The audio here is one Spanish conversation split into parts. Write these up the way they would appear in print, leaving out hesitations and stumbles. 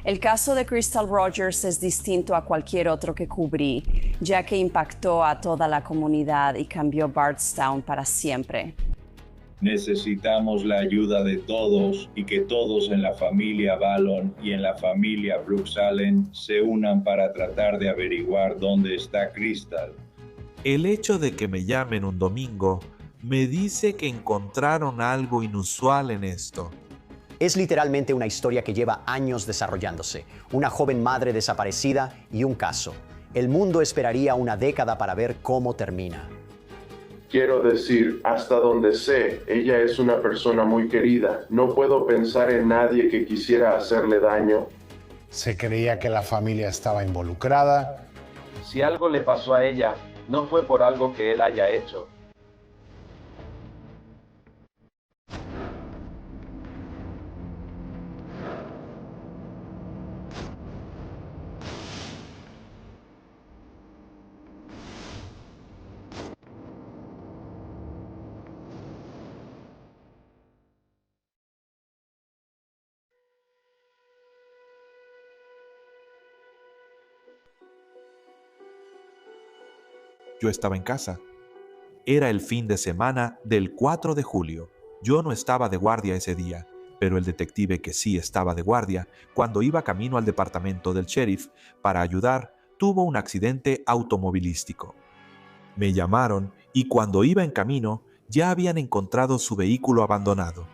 El caso de Crystal Rogers es distinto a cualquier otro que cubrí, ya que impactó a toda la comunidad y cambió Bardstown para siempre. Necesitamos la ayuda de todos y que todos en la familia Valon y en la familia Brooks Allen se unan para tratar de averiguar dónde está Crystal. El hecho de que me llamen un domingo me dice que encontraron algo inusual en esto. Es literalmente una historia que lleva años desarrollándose. Una joven madre desaparecida y un caso. El mundo esperaría una década para ver cómo termina. Quiero decir, hasta donde sé, ella es una persona muy querida. No puedo pensar en nadie que quisiera hacerle daño. Se creía que la familia estaba involucrada. Si algo le pasó a ella, no fue por algo que él haya hecho. Yo estaba en casa. Era el fin de semana del 4 de julio. Yo no estaba de guardia ese día, pero el detective que sí estaba de guardia, cuando iba camino al departamento del sheriff para ayudar, tuvo un accidente automovilístico. Me llamaron y cuando iba en camino, ya habían encontrado su vehículo abandonado.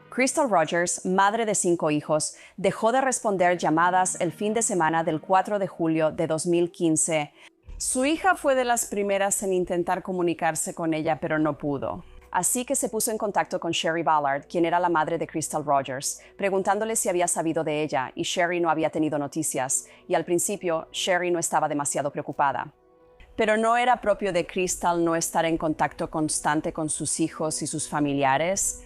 Crystal Rogers, madre de 5 hijos, dejó de responder llamadas el fin de semana del 4 de julio de 2015. Su hija fue de las primeras en intentar comunicarse con ella, pero no pudo. Así que se puso en contacto con Sherry Ballard, quien era la madre de Crystal Rogers, preguntándole si había sabido de ella, y Sherry no había tenido noticias, y al principio Sherry no estaba demasiado preocupada. Pero no era propio de Crystal no estar en contacto constante con sus hijos y sus familiares.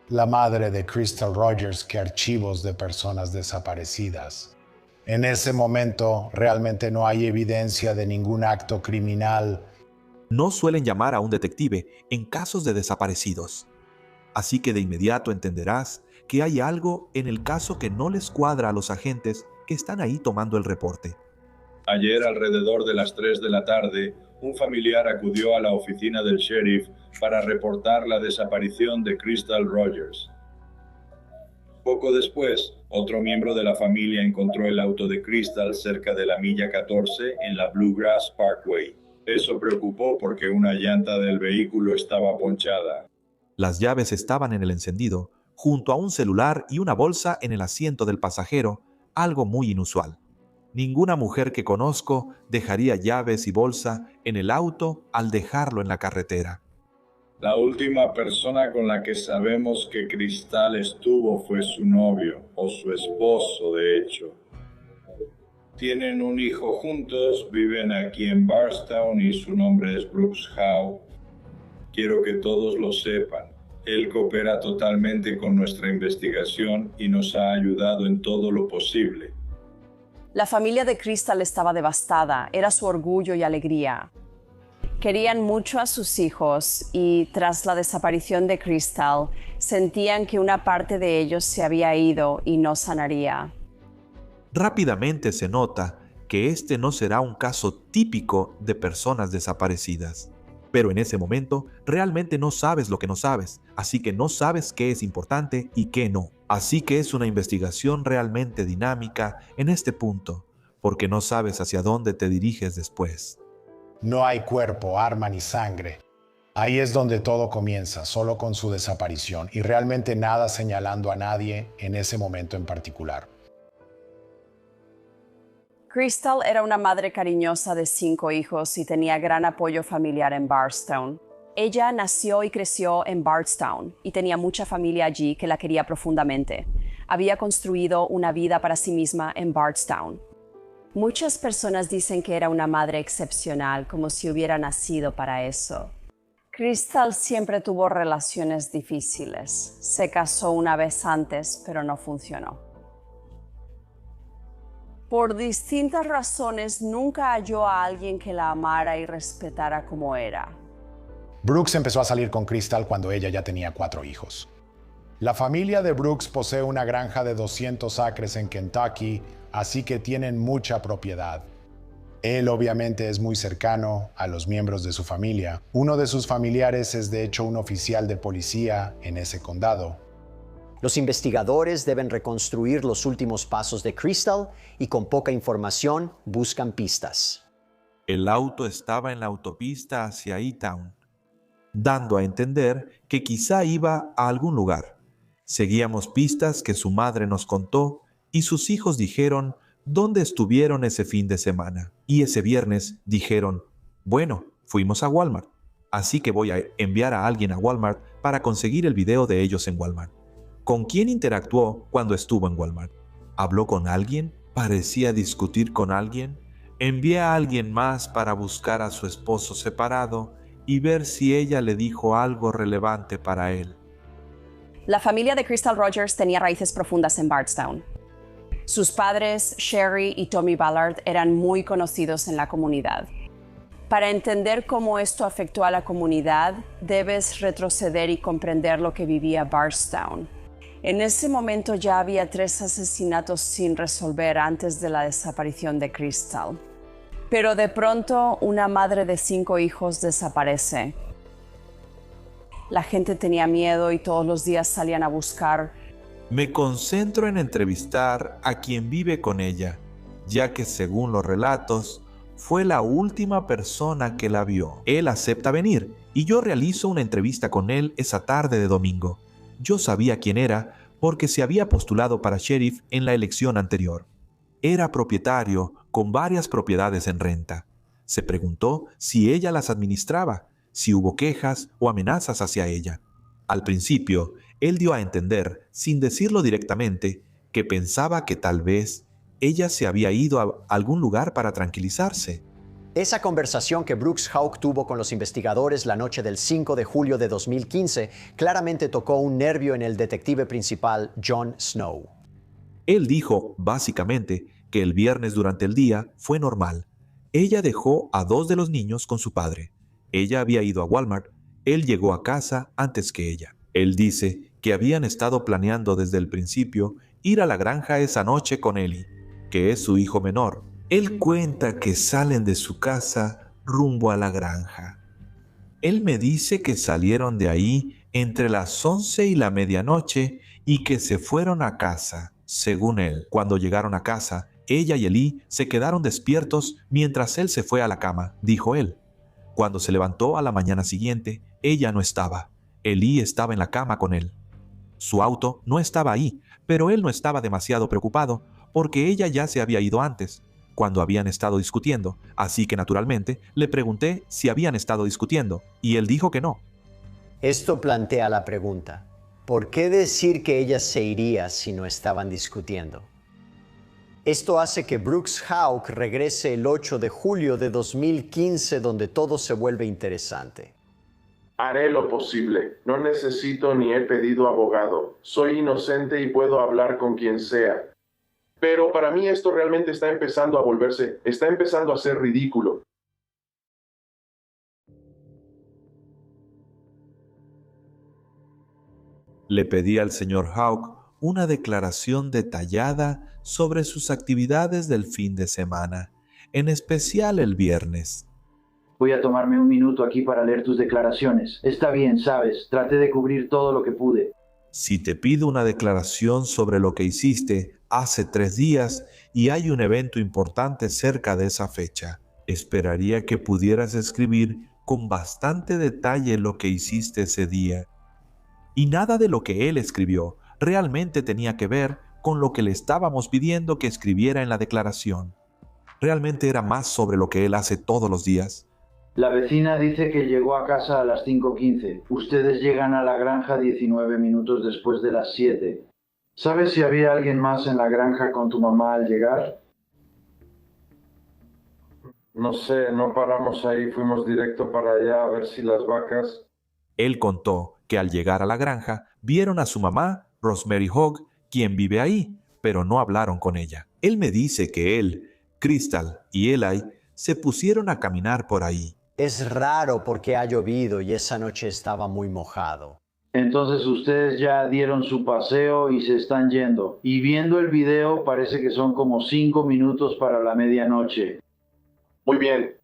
La madre de Crystal Rogers que archivos de personas desaparecidas. En ese momento realmente no hay evidencia de ningún acto criminal. No suelen llamar a un detective en casos de desaparecidos. Así que de inmediato entenderás que hay algo en el caso que no les cuadra a los agentes que están ahí tomando el reporte. Ayer, alrededor de las 3 de la tarde, un familiar acudió a la oficina del sheriff para reportar la desaparición de Crystal Rogers. Poco después, otro miembro de la familia encontró el auto de Crystal cerca de la milla 14 en la Bluegrass Parkway. Eso preocupó porque una llanta del vehículo estaba ponchada. Las llaves estaban en el encendido, junto a un celular y una bolsa en el asiento del pasajero, algo muy inusual. Ninguna mujer que conozco dejaría llaves y bolsa en el auto al dejarlo en la carretera. La última persona con la que sabemos que Crystal estuvo fue su novio, o su esposo, de hecho. Tienen un hijo juntos, viven aquí en Bardstown y su nombre es Brooks Howe. Quiero que todos lo sepan. Él coopera totalmente con nuestra investigación y nos ha ayudado en todo lo posible. La familia de Crystal estaba devastada, era su orgullo y alegría. Querían mucho a sus hijos y tras la desaparición de Crystal, sentían que una parte de ellos se había ido y no sanaría. Rápidamente se nota que este no será un caso típico de personas desaparecidas. Pero en ese momento realmente no sabes lo que no sabes, así que no sabes qué es importante y qué no. Así que es una investigación realmente dinámica en este punto, porque no sabes hacia dónde te diriges después. No hay cuerpo, arma ni sangre. Ahí es donde todo comienza, solo con su desaparición, y realmente nada señalando a nadie en ese momento en particular. Crystal era una madre cariñosa de 5 hijos y tenía gran apoyo familiar en Bardstown. Ella nació y creció en Bardstown y tenía mucha familia allí que la quería profundamente. Había construido una vida para sí misma en Bardstown. Muchas personas dicen que era una madre excepcional, como si hubiera nacido para eso. Crystal siempre tuvo relaciones difíciles. Se casó una vez antes, pero no funcionó. Por distintas razones, nunca halló a alguien que la amara y respetara como era. Brooks empezó a salir con Crystal cuando ella ya tenía 4 hijos. La familia de Brooks posee una granja de 200 acres en Kentucky, así que tienen mucha propiedad. Él obviamente es muy cercano a los miembros de su familia. Uno de sus familiares es de hecho un oficial de policía en ese condado. Los investigadores deben reconstruir los últimos pasos de Crystal y con poca información buscan pistas. El auto estaba en la autopista hacia E-Town, dando a entender que quizá iba a algún lugar. Seguíamos pistas que su madre nos contó y sus hijos dijeron dónde estuvieron ese fin de semana. Y ese viernes dijeron, bueno, fuimos a Walmart, así que voy a enviar a alguien a Walmart para conseguir el video de ellos en Walmart. ¿Con quién interactuó cuando estuvo en Walmart? ¿Habló con alguien? ¿Parecía discutir con alguien? Envié a alguien más para buscar a su esposo separado y ver si ella le dijo algo relevante para él. La familia de Crystal Rogers tenía raíces profundas en Bardstown. Sus padres, Sherry y Tommy Ballard, eran muy conocidos en la comunidad. Para entender cómo esto afectó a la comunidad, debes retroceder y comprender lo que vivía Bardstown. En ese momento ya había 3 asesinatos sin resolver antes de la desaparición de Crystal. Pero de pronto, una madre de 5 hijos desaparece. La gente tenía miedo y todos los días salían a buscar. Me concentro en entrevistar a quien vive con ella, ya que según los relatos, fue la última persona que la vio. Él acepta venir y yo realizo una entrevista con él esa tarde de domingo. Yo sabía quién era porque se había postulado para sheriff en la elección anterior. Era propietario con varias propiedades en renta. Se preguntó si ella las administraba, si hubo quejas o amenazas hacia ella. Al principio, él dio a entender, sin decirlo directamente, que pensaba que tal vez ella se había ido a algún lugar para tranquilizarse. Esa conversación que Brooks Houck tuvo con los investigadores la noche del 5 de julio de 2015 claramente tocó un nervio en el detective principal Jon Snow. Él dijo, básicamente, que el viernes durante el día fue normal. Ella dejó a 2 de los niños con su padre. Ella había ido a Walmart. Él llegó a casa antes que ella. Él dice que habían estado planeando desde el principio ir a la granja esa noche con Ellie, que es su hijo menor. Él cuenta que salen de su casa rumbo a la granja. Él me dice que salieron de ahí entre las 11 y la medianoche y que se fueron a casa, según él. Cuando llegaron a casa, ella y Ellie se quedaron despiertos mientras él se fue a la cama, dijo él. Cuando se levantó a la mañana siguiente, ella no estaba. Ellie estaba en la cama con él. Su auto no estaba ahí, pero él no estaba demasiado preocupado porque ella ya se había ido antes, cuando habían estado discutiendo, así que naturalmente le pregunté si habían estado discutiendo, y él dijo que no. Esto plantea la pregunta, ¿por qué decir que ella se iría si no estaban discutiendo? Esto hace que Brooks Houck regrese el 8 de julio de 2015, donde todo se vuelve interesante. Haré lo posible. No necesito ni he pedido abogado. Soy inocente y puedo hablar con quien sea. Pero para mí esto realmente está empezando a ser ridículo. Le pedí al señor Houck una declaración detallada sobre sus actividades del fin de semana, en especial el viernes. Voy a tomarme un minuto aquí para leer tus declaraciones. Está bien, sabes, traté de cubrir todo lo que pude. Si te pido una declaración sobre lo que hiciste hace 3 días y hay un evento importante cerca de esa fecha, esperaría que pudieras escribir con bastante detalle lo que hiciste ese día. Y nada de lo que él escribió realmente tenía que ver con lo que le estábamos pidiendo que escribiera en la declaración. Realmente era más sobre lo que él hace todos los días. La vecina dice que llegó a casa a las 5:15. Ustedes llegan a la granja 19 minutos después de las 7. ¿Sabes si había alguien más en la granja con tu mamá al llegar? No sé, no paramos ahí, fuimos directo para allá a ver si las vacas... Él contó que al llegar a la granja vieron a su mamá, Rosemary Hogg, quien vive ahí, pero no hablaron con ella. Él me dice que él, Crystal y Eli se pusieron a caminar por ahí. Es raro porque ha llovido y esa noche estaba muy mojado. Entonces ustedes ya dieron su paseo y se están yendo. Y viendo el video parece que son como 5 minutos para la medianoche. Muy bien.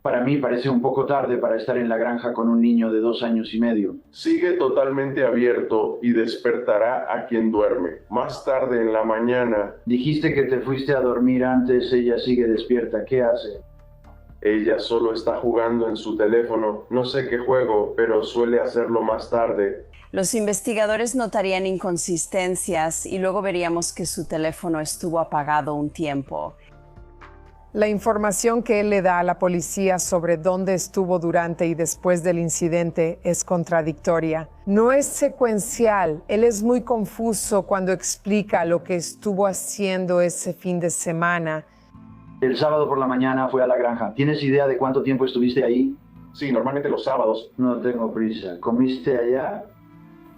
Para mí parece un poco tarde para estar en la granja con un niño de 2 años y medio. Sigue totalmente abierto y despertará a quien duerme. Más tarde en la mañana, Dijiste que te fuiste a dormir antes, ella sigue despierta. ¿Qué hace? ella solo está jugando en su teléfono. No sé qué juego, pero suele hacerlo más tarde. Los investigadores notarían inconsistencias y luego veríamos que su teléfono estuvo apagado un tiempo. La información que él le da a la policía sobre dónde estuvo durante y después del incidente es contradictoria. No es secuencial. Él es muy confuso cuando explica lo que estuvo haciendo ese fin de semana. El sábado por la mañana fue a la granja. ¿Tienes idea de cuánto tiempo estuviste ahí? Sí, normalmente los sábados. No tengo prisa. ¿Comiste allá?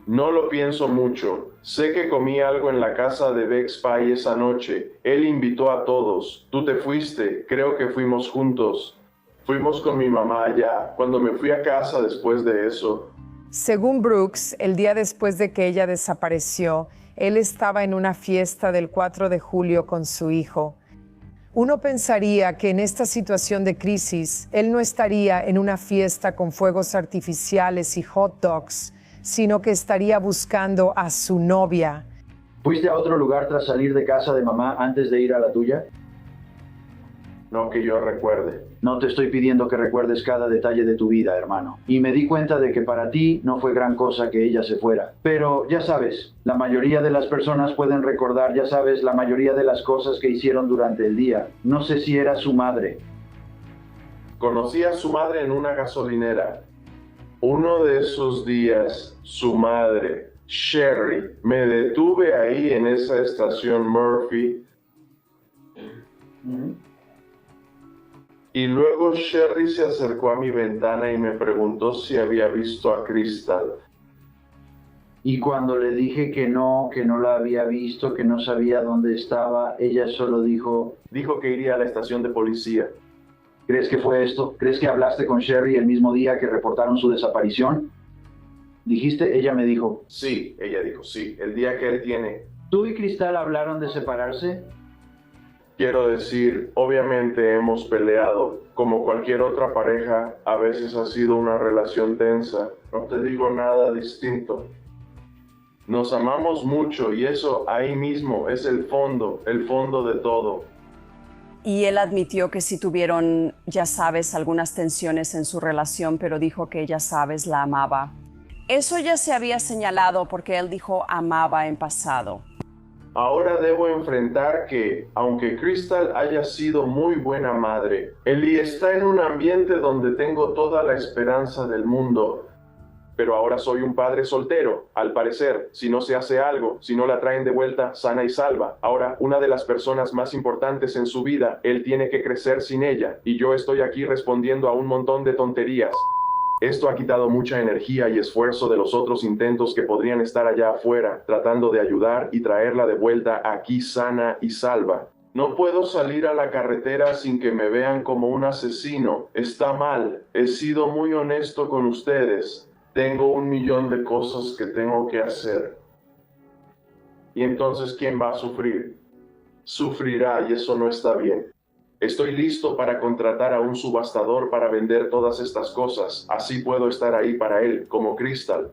No lo pienso mucho. Sé que comí algo en la casa de Bex Pie esa noche. Él invitó a todos. Tú te fuiste. Creo que fuimos juntos. Fuimos con mi mamá allá. Cuando me fui a casa después de eso. Según Brooks, el día después de que ella desapareció, él estaba en una fiesta del 4 de julio con su hijo. Uno pensaría que en esta situación de crisis, él no estaría en una fiesta con fuegos artificiales y hot dogs, sino que estaría buscando a su novia. ¿Fuiste a otro lugar tras salir de casa de mamá antes de ir a la tuya? No que yo recuerde. No te estoy pidiendo que recuerdes cada detalle de tu vida, hermano. Y me di cuenta de que para ti no fue gran cosa que ella se fuera. Pero ya sabes, la mayoría de las personas pueden recordar, ya sabes, la mayoría de las cosas que hicieron durante el día. No sé si era su madre. Conocí a su madre en una gasolinera. Uno de esos días, su madre, Sherry, me detuve ahí en esa estación Murphy. Y luego Sherry se acercó a mi ventana y me preguntó si había visto a Crystal. Y cuando le dije que no la había visto, que no sabía dónde estaba, ella solo dijo... Dijo que iría a la estación de policía. ¿Crees que fue esto? ¿Crees que hablaste con Sherry el mismo día que reportaron su desaparición? ¿Dijiste? Ella me dijo. Sí, ella dijo, sí, el día que él tiene. ¿Tú y Crystal hablaron de separarse? Quiero decir, obviamente hemos peleado. Como cualquier otra pareja, a veces ha sido una relación tensa. No te digo nada distinto. Nos amamos mucho y eso ahí mismo es el fondo de todo. Y él admitió que sí tuvieron, ya sabes, algunas tensiones en su relación, pero dijo que, ya sabes, la amaba. Eso ya se había señalado porque él dijo amaba en pasado. Ahora debo enfrentar que, aunque Crystal haya sido muy buena madre, Ellie está en un ambiente donde tengo toda la esperanza del mundo. Pero ahora soy un padre soltero, al parecer, si no se hace algo, si no la traen de vuelta sana y salva. Ahora, una de las personas más importantes en su vida, él tiene que crecer sin ella, y yo estoy aquí respondiendo a un montón de tonterías. Esto ha quitado mucha energía y esfuerzo de los otros intentos que podrían estar allá afuera, tratando de ayudar y traerla de vuelta aquí sana y salva. No puedo salir a la carretera sin que me vean como un asesino. Está mal. He sido muy honesto con ustedes. Tengo 1,000,000 de cosas que tengo que hacer. Y entonces, ¿quién va a sufrir? Sufrirá y eso no está bien. Estoy listo para contratar a un subastador para vender todas estas cosas. Así puedo estar ahí para él, como Crystal.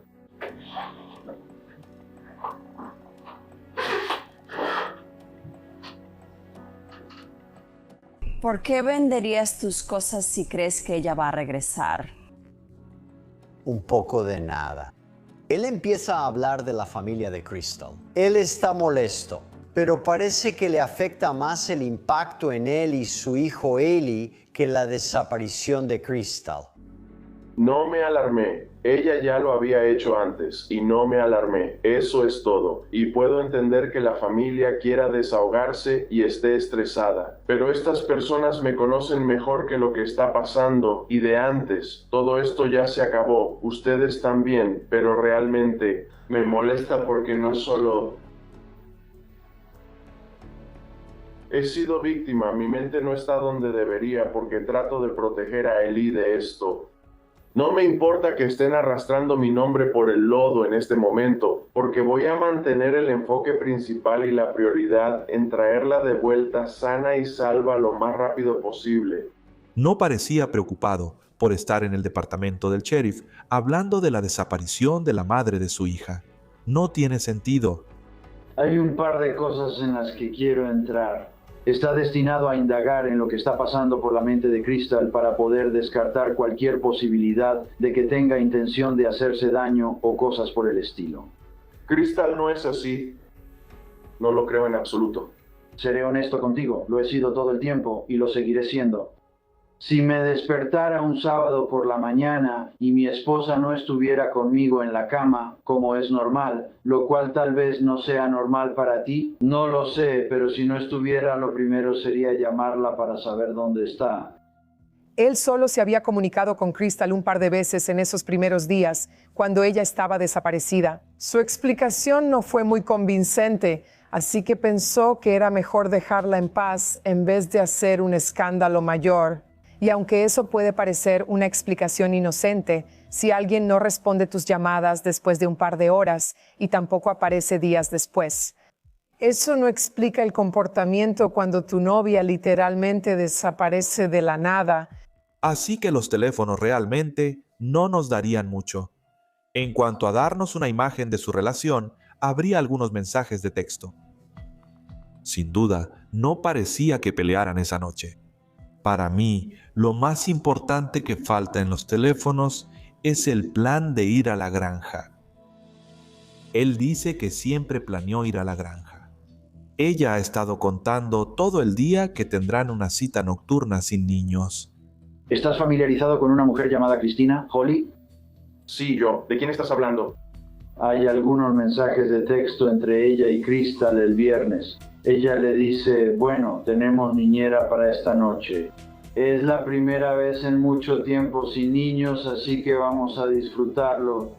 ¿Por qué venderías tus cosas si crees que ella va a regresar? Un poco de nada. Él empieza a hablar de la familia de Crystal. Él está molesto, pero parece que le afecta más el impacto en él y su hijo Eli que la desaparición de Crystal. No me alarmé. Ella ya lo había hecho antes y no me alarmé. Eso es todo. Y puedo entender que la familia quiera desahogarse y esté estresada. Pero estas personas me conocen mejor que lo que está pasando y de antes. Todo esto ya se acabó. Ustedes también. Pero realmente me molesta porque no solo... He sido víctima. Mi mente no está donde debería porque trato de proteger a Ellie de esto. No me importa que estén arrastrando mi nombre por el lodo en este momento, porque voy a mantener el enfoque principal y la prioridad en traerla de vuelta sana y salva lo más rápido posible. No parecía preocupado por estar en el departamento del sheriff hablando de la desaparición de la madre de su hija. No tiene sentido. Hay un par de cosas en las que quiero entrar. Está destinado a indagar en lo que está pasando por la mente de Crystal para poder descartar cualquier posibilidad de que tenga intención de hacerse daño o cosas por el estilo. Crystal no es así. No lo creo en absoluto. Seré honesto contigo, lo he sido todo el tiempo y lo seguiré siendo. Si me despertara un sábado por la mañana y mi esposa no estuviera conmigo en la cama, como es normal, lo cual tal vez no sea normal para ti, no lo sé, pero si no estuviera, lo primero sería llamarla para saber dónde está. Él solo se había comunicado con Crystal un par de veces en esos primeros días, cuando ella estaba desaparecida. Su explicación no fue muy convincente, así que pensó que era mejor dejarla en paz en vez de hacer un escándalo mayor. Y aunque eso puede parecer una explicación inocente, si alguien no responde tus llamadas después de un par de horas y tampoco aparece días después, eso no explica el comportamiento cuando tu novia literalmente desaparece de la nada. Así que los teléfonos realmente no nos darían mucho. En cuanto a darnos una imagen de su relación, habría algunos mensajes de texto. Sin duda, no parecía que pelearan esa noche. Para mí, lo más importante que falta en los teléfonos es el plan de ir a la granja. Él dice que siempre planeó ir a la granja. Ella ha estado contando todo el día que tendrán una cita nocturna sin niños. ¿Estás familiarizado con una mujer llamada Cristina, Holly? Sí, yo. ¿De quién estás hablando? Hay algunos mensajes de texto entre ella y Crystal el viernes. Ella le dice, bueno, tenemos niñera para esta noche. Es la primera vez en mucho tiempo sin niños, así que vamos a disfrutarlo.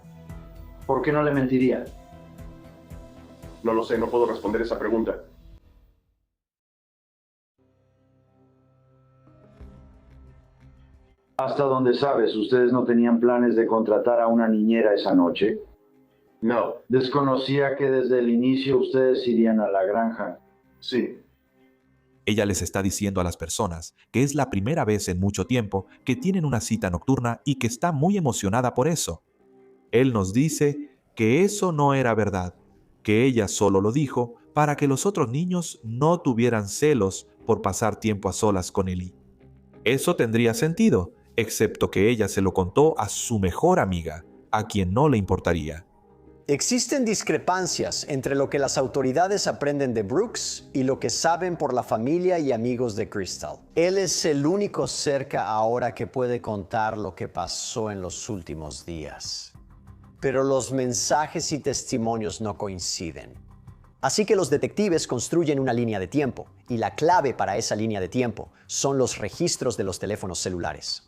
¿Por qué no le mentiría? No lo sé, no puedo responder esa pregunta. Hasta donde sabes, ¿ustedes no tenían planes de contratar a una niñera esa noche? No. Desconocía que desde el inicio ustedes irían a la granja. Sí. Ella les está diciendo a las personas que es la primera vez en mucho tiempo que tienen una cita nocturna y que está muy emocionada por eso. Él nos dice que eso no era verdad, que ella solo lo dijo para que los otros niños no tuvieran celos por pasar tiempo a solas con Ellie. Eso tendría sentido, excepto que ella se lo contó a su mejor amiga, a quien no le importaría. Existen discrepancias entre lo que las autoridades aprenden de Brooks y lo que saben por la familia y amigos de Crystal. Él es el único cerca ahora que puede contar lo que pasó en los últimos días. Pero los mensajes y testimonios no coinciden. Así que los detectives construyen una línea de tiempo, y la clave para esa línea de tiempo son los registros de los teléfonos celulares.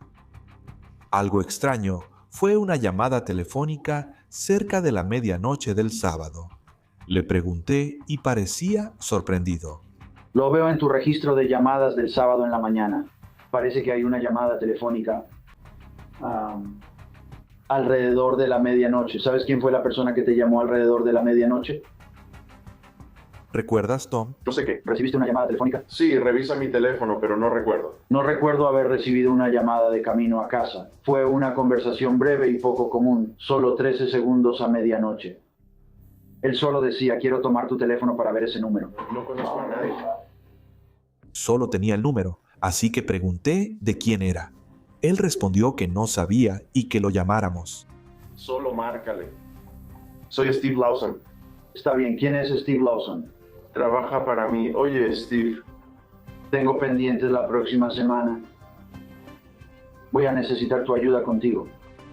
Algo extraño fue una llamada telefónica cerca de la medianoche del sábado. Le pregunté y parecía sorprendido. Lo veo en tu registro de llamadas del sábado en la mañana. Parece que hay una llamada telefónica alrededor de la medianoche. ¿Sabes quién fue la persona que te llamó alrededor de la medianoche? ¿Recuerdas, Tom? No sé qué. ¿Recibiste una llamada telefónica? Sí, revisa mi teléfono, pero no recuerdo. No recuerdo haber recibido una llamada de camino a casa. Fue una conversación breve y poco común, solo 13 segundos a medianoche. Él solo decía, quiero tomar tu teléfono para ver ese número. No conozco a nadie. Solo tenía el número, así que pregunté de quién era. Él respondió que no sabía y que lo llamáramos. Solo márcale. Soy Steve Lawson. Está bien, ¿quién es Steve Lawson? Trabaja para mí. Oye, Steve. Tengo pendientes la próxima semana. Voy a necesitar tu ayuda contigo.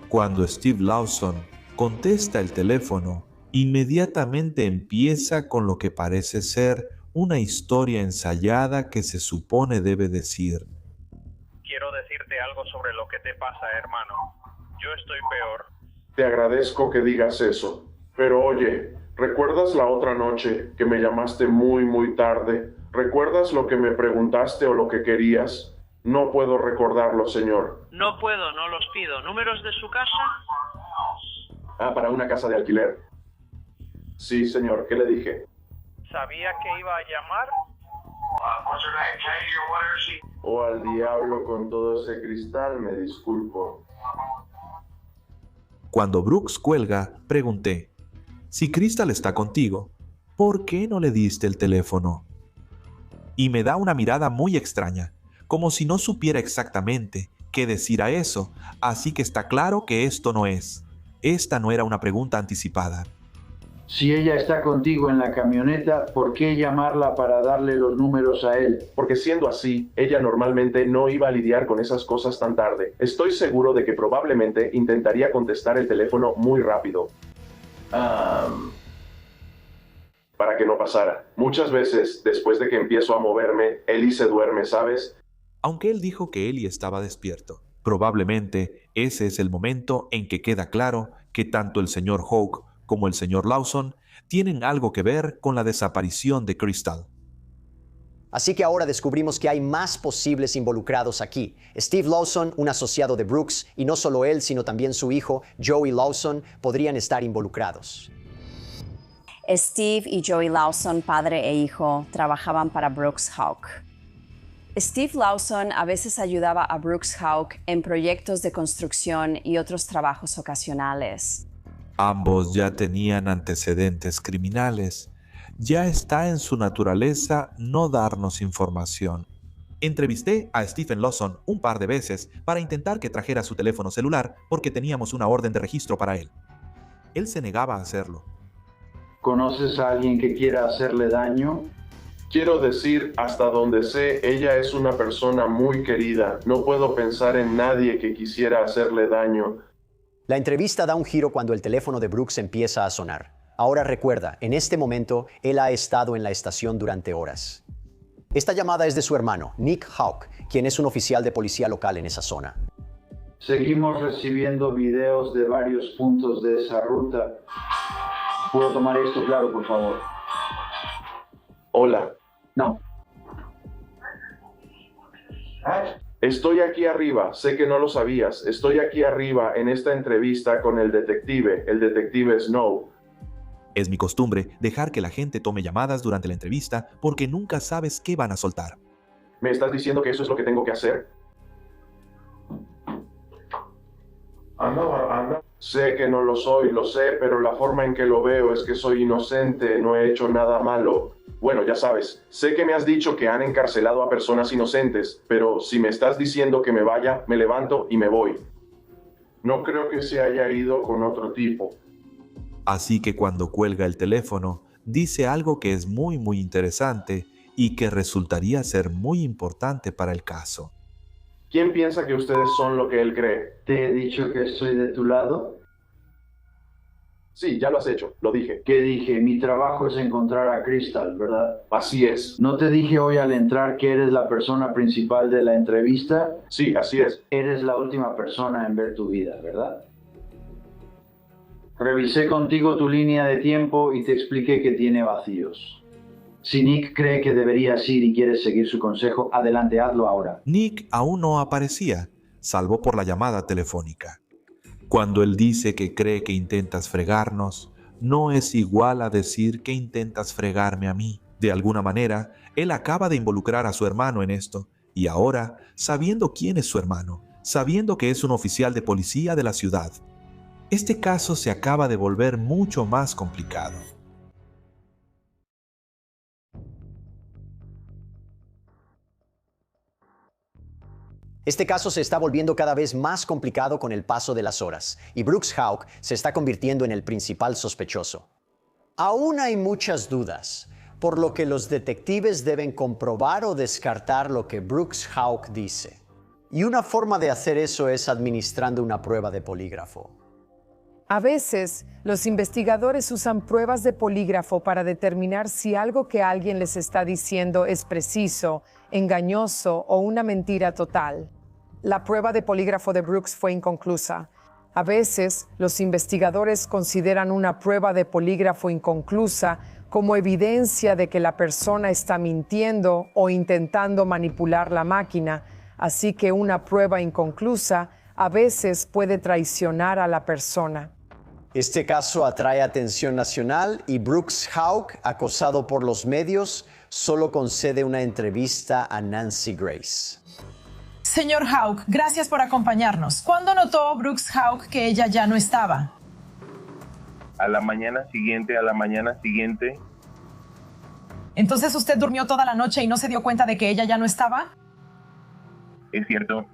Cuando Steve Lawson contesta el teléfono, inmediatamente empieza con lo que parece ser una historia ensayada que se supone debe decir. Quiero decirte algo sobre lo que te pasa, hermano. Yo estoy peor. Te agradezco que digas eso. Pero oye, ¿recuerdas la otra noche que me llamaste muy tarde? ¿Recuerdas lo que me preguntaste o lo que querías? No puedo recordarlo, señor. No puedo, no los pido. ¿Números de su casa? Para una casa de alquiler. Sí, señor, ¿qué le dije? ¿Sabía que iba a llamar? O al diablo con todo ese cristal, me disculpo. Cuando Brooks cuelga, pregunté, si Crystal está contigo, ¿por qué no le diste el teléfono? Y me da una mirada muy extraña, como si no supiera exactamente qué decir a eso, así que está claro que esto no es. Esta no era una pregunta anticipada. Si ella está contigo en la camioneta, ¿por qué llamarla para darle los números a él? Porque siendo así, ella normalmente no iba a lidiar con esas cosas tan tarde. Estoy seguro de que probablemente intentaría contestar el teléfono muy rápido. Para que no pasara. Muchas veces, después de que empiezo a moverme, Ellie se duerme, ¿sabes? Aunque él dijo que Ellie estaba despierto, probablemente ese es el momento en que queda claro que tanto el señor Hawk como el señor Lawson tienen algo que ver con la desaparición de Crystal. Así que ahora descubrimos que hay más posibles involucrados aquí. Steve Lawson, un asociado de Brooks, y no solo él, sino también su hijo, Joey Lawson, podrían estar involucrados. Steve y Joey Lawson, padre e hijo, trabajaban para Brooks Hawk. Steve Lawson a veces ayudaba a Brooks Hawk en proyectos de construcción y otros trabajos ocasionales. Ambos ya tenían antecedentes criminales. Ya está en su naturaleza no darnos información. Entrevisté a Stephen Lawson un par de veces para intentar que trajera su teléfono celular porque teníamos una orden de registro para él. Él se negaba a hacerlo. ¿Conoces a alguien que quiera hacerle daño? Quiero decir, hasta donde sé, ella es una persona muy querida. No puedo pensar en nadie que quisiera hacerle daño. La entrevista da un giro cuando el teléfono de Brooks empieza a sonar. Ahora recuerda, en este momento, él ha estado en la estación durante horas. Esta llamada es de su hermano, Nick Hawk, quien es un oficial de policía local en esa zona. Seguimos recibiendo videos de varios puntos de esa ruta. ¿Puedo tomar esto claro, por favor? Hola. No. Estoy aquí arriba, sé que no lo sabías. Estoy aquí arriba en esta entrevista con el detective Snow. Es mi costumbre dejar que la gente tome llamadas durante la entrevista porque nunca sabes qué van a soltar. ¿Me estás diciendo que eso es lo que tengo que hacer? Sé que no lo soy, lo sé, pero la forma en que lo veo es que soy inocente, no he hecho nada malo. Bueno, ya sabes, sé que me has dicho que han encarcelado a personas inocentes, pero si me estás diciendo que me vaya, me levanto y me voy. No creo que se haya ido con otro tipo. Así que cuando cuelga el teléfono, dice algo que es muy interesante y que resultaría ser muy importante para el caso. ¿Quién piensa que ustedes son lo que él cree? ¿Te he dicho que estoy de tu lado? Sí, ya lo has hecho, lo dije. ¿Qué dije? Mi trabajo es encontrar a Crystal, ¿verdad? Así es. ¿No te dije hoy al entrar que eres la persona principal de la entrevista? Sí, así es. Eres la última persona en ver tu vida, ¿verdad? Revisé contigo tu línea de tiempo y te expliqué que tiene vacíos. Si Nick cree que deberías ir y quieres seguir su consejo, adelante, hazlo ahora. Nick aún no aparecía, salvo por la llamada telefónica. Cuando él dice que cree que intentas fregarnos, no es igual a decir que intentas fregarme a mí. De alguna manera, él acaba de involucrar a su hermano en esto, y ahora, sabiendo quién es su hermano, sabiendo que es un oficial de policía de la ciudad, este caso se acaba de volver mucho más complicado. Este caso se está volviendo cada vez más complicado con el paso de las horas, y Brooks Hawk se está convirtiendo en el principal sospechoso. Aún hay muchas dudas, por lo que los detectives deben comprobar o descartar lo que Brooks Hawk dice. Y una forma de hacer eso es administrando una prueba de polígrafo. A veces, los investigadores usan pruebas de polígrafo para determinar si algo que alguien les está diciendo es preciso, engañoso o una mentira total. La prueba de polígrafo de Brooks fue inconclusa. A veces, los investigadores consideran una prueba de polígrafo inconclusa como evidencia de que la persona está mintiendo o intentando manipular la máquina, así que una prueba inconclusa a veces puede traicionar a la persona. Este caso atrae atención nacional y Brooks Houck, acosado por los medios, solo concede una entrevista a Nancy Grace. Señor Houck, gracias por acompañarnos. ¿Cuándo notó Brooks Houck que ella ya no estaba? A la mañana siguiente. ¿Entonces usted durmió toda la noche y no se dio cuenta de que ella ya no estaba? Es cierto.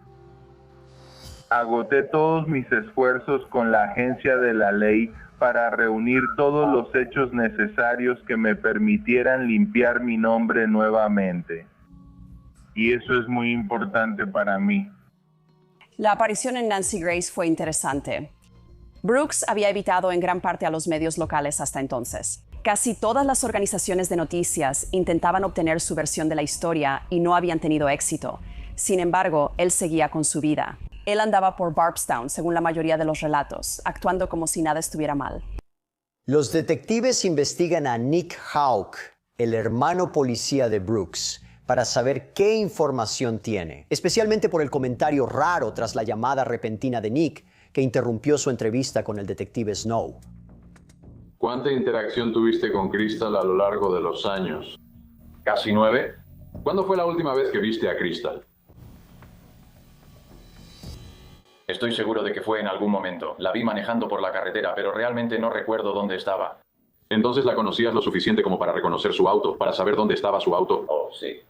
Agoté todos mis esfuerzos con la agencia de la ley para reunir todos los hechos necesarios que me permitieran limpiar mi nombre nuevamente. Y eso es muy importante para mí. La aparición en Nancy Grace fue interesante. Brooks había evitado en gran parte a los medios locales hasta entonces. Casi todas las organizaciones de noticias intentaban obtener su versión de la historia y no habían tenido éxito. Sin embargo, él seguía con su vida. Él andaba por Barbstown, según la mayoría de los relatos, actuando como si nada estuviera mal. Los detectives investigan a Nick Houck, el hermano policía de Brooks, para saber qué información tiene, especialmente por el comentario raro tras la llamada repentina de Nick, que interrumpió su entrevista con el detective Snow. ¿Cuánta interacción tuviste con Crystal a lo largo de los años? Casi 9. ¿Cuándo fue la última vez que viste a Crystal? Estoy seguro de que fue en algún momento. La vi manejando por la carretera, pero realmente no recuerdo dónde estaba. ¿Entonces la conocías lo suficiente como para reconocer su auto, para saber dónde estaba su auto? Oh, sí.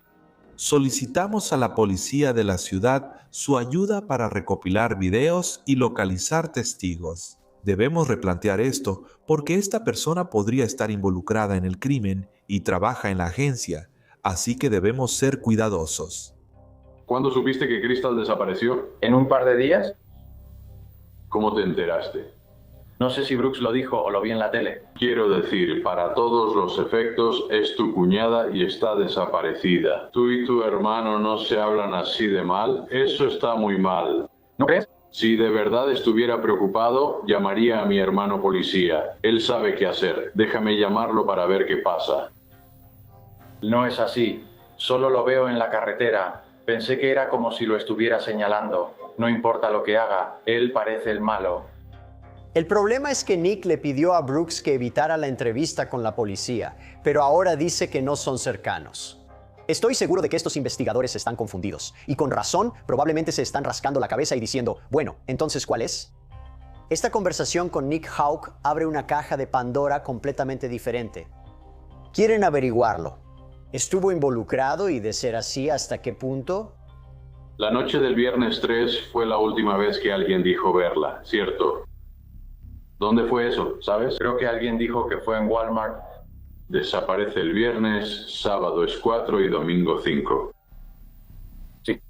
Solicitamos a la policía de la ciudad su ayuda para recopilar videos y localizar testigos. Debemos replantear esto porque esta persona podría estar involucrada en el crimen y trabaja en la agencia, así que debemos ser cuidadosos. ¿Cuándo supiste que Crystal desapareció? ¿En un par de días? ¿Cómo te enteraste? No sé si Brooks lo dijo o lo vi en la tele. Quiero decir, para todos los efectos, es tu cuñada y está desaparecida. ¿Tú y tu hermano no se hablan así de mal? Eso está muy mal. ¿No crees? Si de verdad estuviera preocupado, llamaría a mi hermano policía. Él sabe qué hacer. Déjame llamarlo para ver qué pasa. No es así. Solo lo veo en la carretera. Pensé que era como si lo estuviera señalando. No importa lo que haga, él parece el malo. El problema es que Nick le pidió a Brooks que evitara la entrevista con la policía, pero ahora dice que no son cercanos. Estoy seguro de que estos investigadores están confundidos, y con razón probablemente se están rascando la cabeza y diciendo, bueno, ¿entonces cuál es? Esta conversación con Nick Houck abre una caja de Pandora completamente diferente. Quieren averiguarlo. ¿Estuvo involucrado y de ser así hasta qué punto? La noche del viernes 3 fue la última vez que alguien dijo verla, ¿cierto? ¿Dónde fue eso, sabes? Creo que alguien dijo que fue en Walmart. Desaparece el viernes, sábado es 4 y domingo 5. Sí.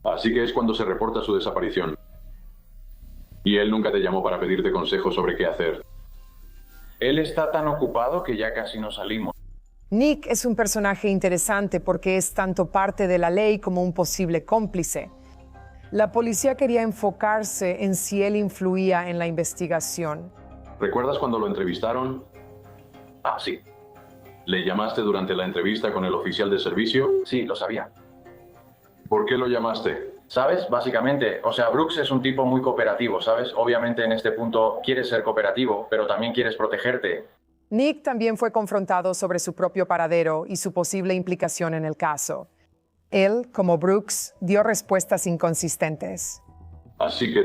Así que es cuando se reporta su desaparición. Y él nunca te llamó para pedirte consejos sobre qué hacer. Él está tan ocupado que ya casi no salimos. Nick es un personaje interesante porque es tanto parte de la ley como un posible cómplice. La policía quería enfocarse en si él influía en la investigación. ¿Recuerdas cuando lo entrevistaron? Ah, sí. ¿Le llamaste durante la entrevista con el oficial de servicio? Sí, lo sabía. ¿Por qué lo llamaste? ¿Sabes? Básicamente, Brooks es un tipo muy cooperativo, ¿sabes? Obviamente en este punto quieres ser cooperativo, pero también quieres protegerte. Nick también fue confrontado sobre su propio paradero y su posible implicación en el caso. Él, como Brooks, dio respuestas inconsistentes. Así que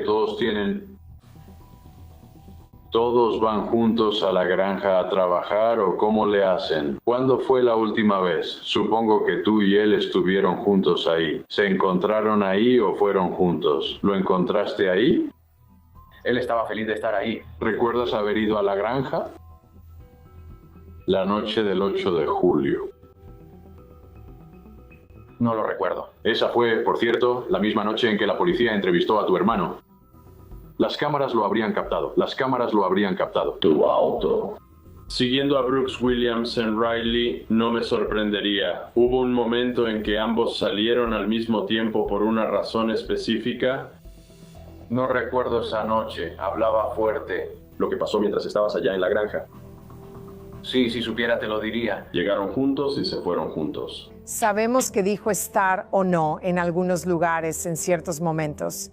¿Todos van juntos a la granja a trabajar o cómo le hacen? ¿Cuándo fue la última vez? Supongo que tú y él estuvieron juntos ahí. ¿Se encontraron ahí o fueron juntos? ¿Lo encontraste ahí? Él estaba feliz de estar ahí. ¿Recuerdas haber ido a la granja? La noche del 8 de julio. No lo recuerdo. Esa fue, por cierto, la misma noche en que la policía entrevistó a tu hermano. Las cámaras lo habrían captado. Tu auto. Siguiendo a Brooks Williams en Riley, no me sorprendería. ¿Hubo un momento en que ambos salieron al mismo tiempo por una razón específica? No recuerdo esa noche. Hablaba fuerte. Lo que pasó mientras estabas allá en la granja. Sí, si supiera te lo diría. Llegaron juntos y se fueron juntos. Sabemos que dijo estar o no en algunos lugares en ciertos momentos.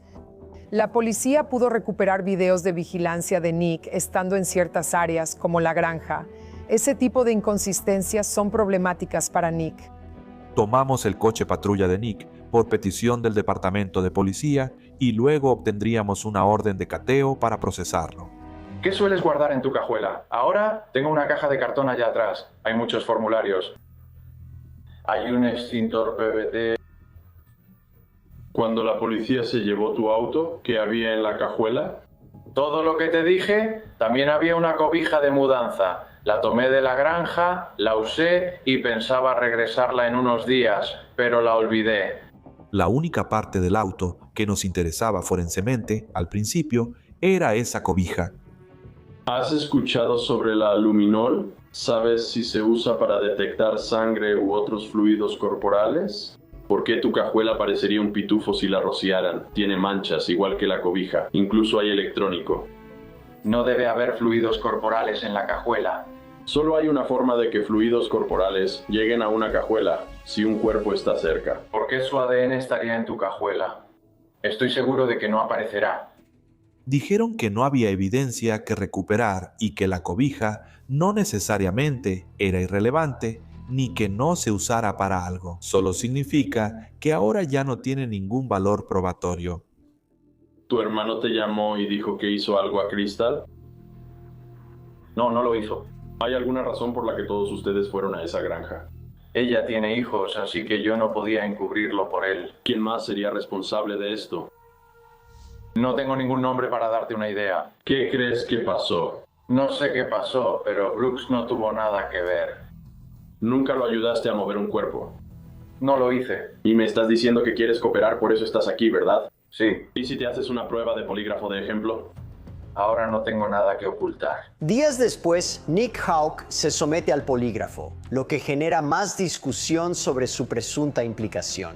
La policía pudo recuperar videos de vigilancia de Nick estando en ciertas áreas, como la granja. Ese tipo de inconsistencias son problemáticas para Nick. Tomamos el coche patrulla de Nick por petición del departamento de policía y luego obtendríamos una orden de cateo para procesarlo. ¿Qué sueles guardar en tu cajuela? Ahora tengo una caja de cartón allá atrás. Hay muchos formularios. Hay un extintor PVC. Cuando la policía se llevó tu auto, ¿qué había en la cajuela? Todo lo que te dije. También había una cobija de mudanza. La tomé de la granja, la usé y pensaba regresarla en unos días, pero la olvidé. La única parte del auto que nos interesaba forensemente, al principio, era esa cobija. ¿Has escuchado sobre la luminol? ¿Sabes si se usa para detectar sangre u otros fluidos corporales? ¿Por qué tu cajuela parecería un pitufo si la rociaran? Tiene manchas, igual que la cobija. Incluso hay electrónico. No debe haber fluidos corporales en la cajuela. Solo hay una forma de que fluidos corporales lleguen a una cajuela, si un cuerpo está cerca. ¿Por qué su ADN estaría en tu cajuela? Estoy seguro de que no aparecerá. Dijeron que no había evidencia que recuperar y que la cobija no necesariamente era irrelevante ni que no se usara para algo. Solo significa que ahora ya no tiene ningún valor probatorio. ¿Tu hermano te llamó y dijo que hizo algo a Crystal? No, no lo hizo. ¿Hay alguna razón por la que todos ustedes fueron a esa granja? Ella tiene hijos, así que yo no podía encubrirlo por él. ¿Quién más sería responsable de esto? No tengo ningún nombre para darte una idea. ¿Qué crees que pasó? No sé qué pasó, pero Brooks no tuvo nada que ver. Nunca lo ayudaste a mover un cuerpo. No lo hice. Y me estás diciendo que quieres cooperar, por eso estás aquí, ¿verdad? Sí. ¿Y si te haces una prueba de polígrafo de ejemplo? Ahora no tengo nada que ocultar. Días después, Nick Hawk se somete al polígrafo, lo que genera más discusión sobre su presunta implicación.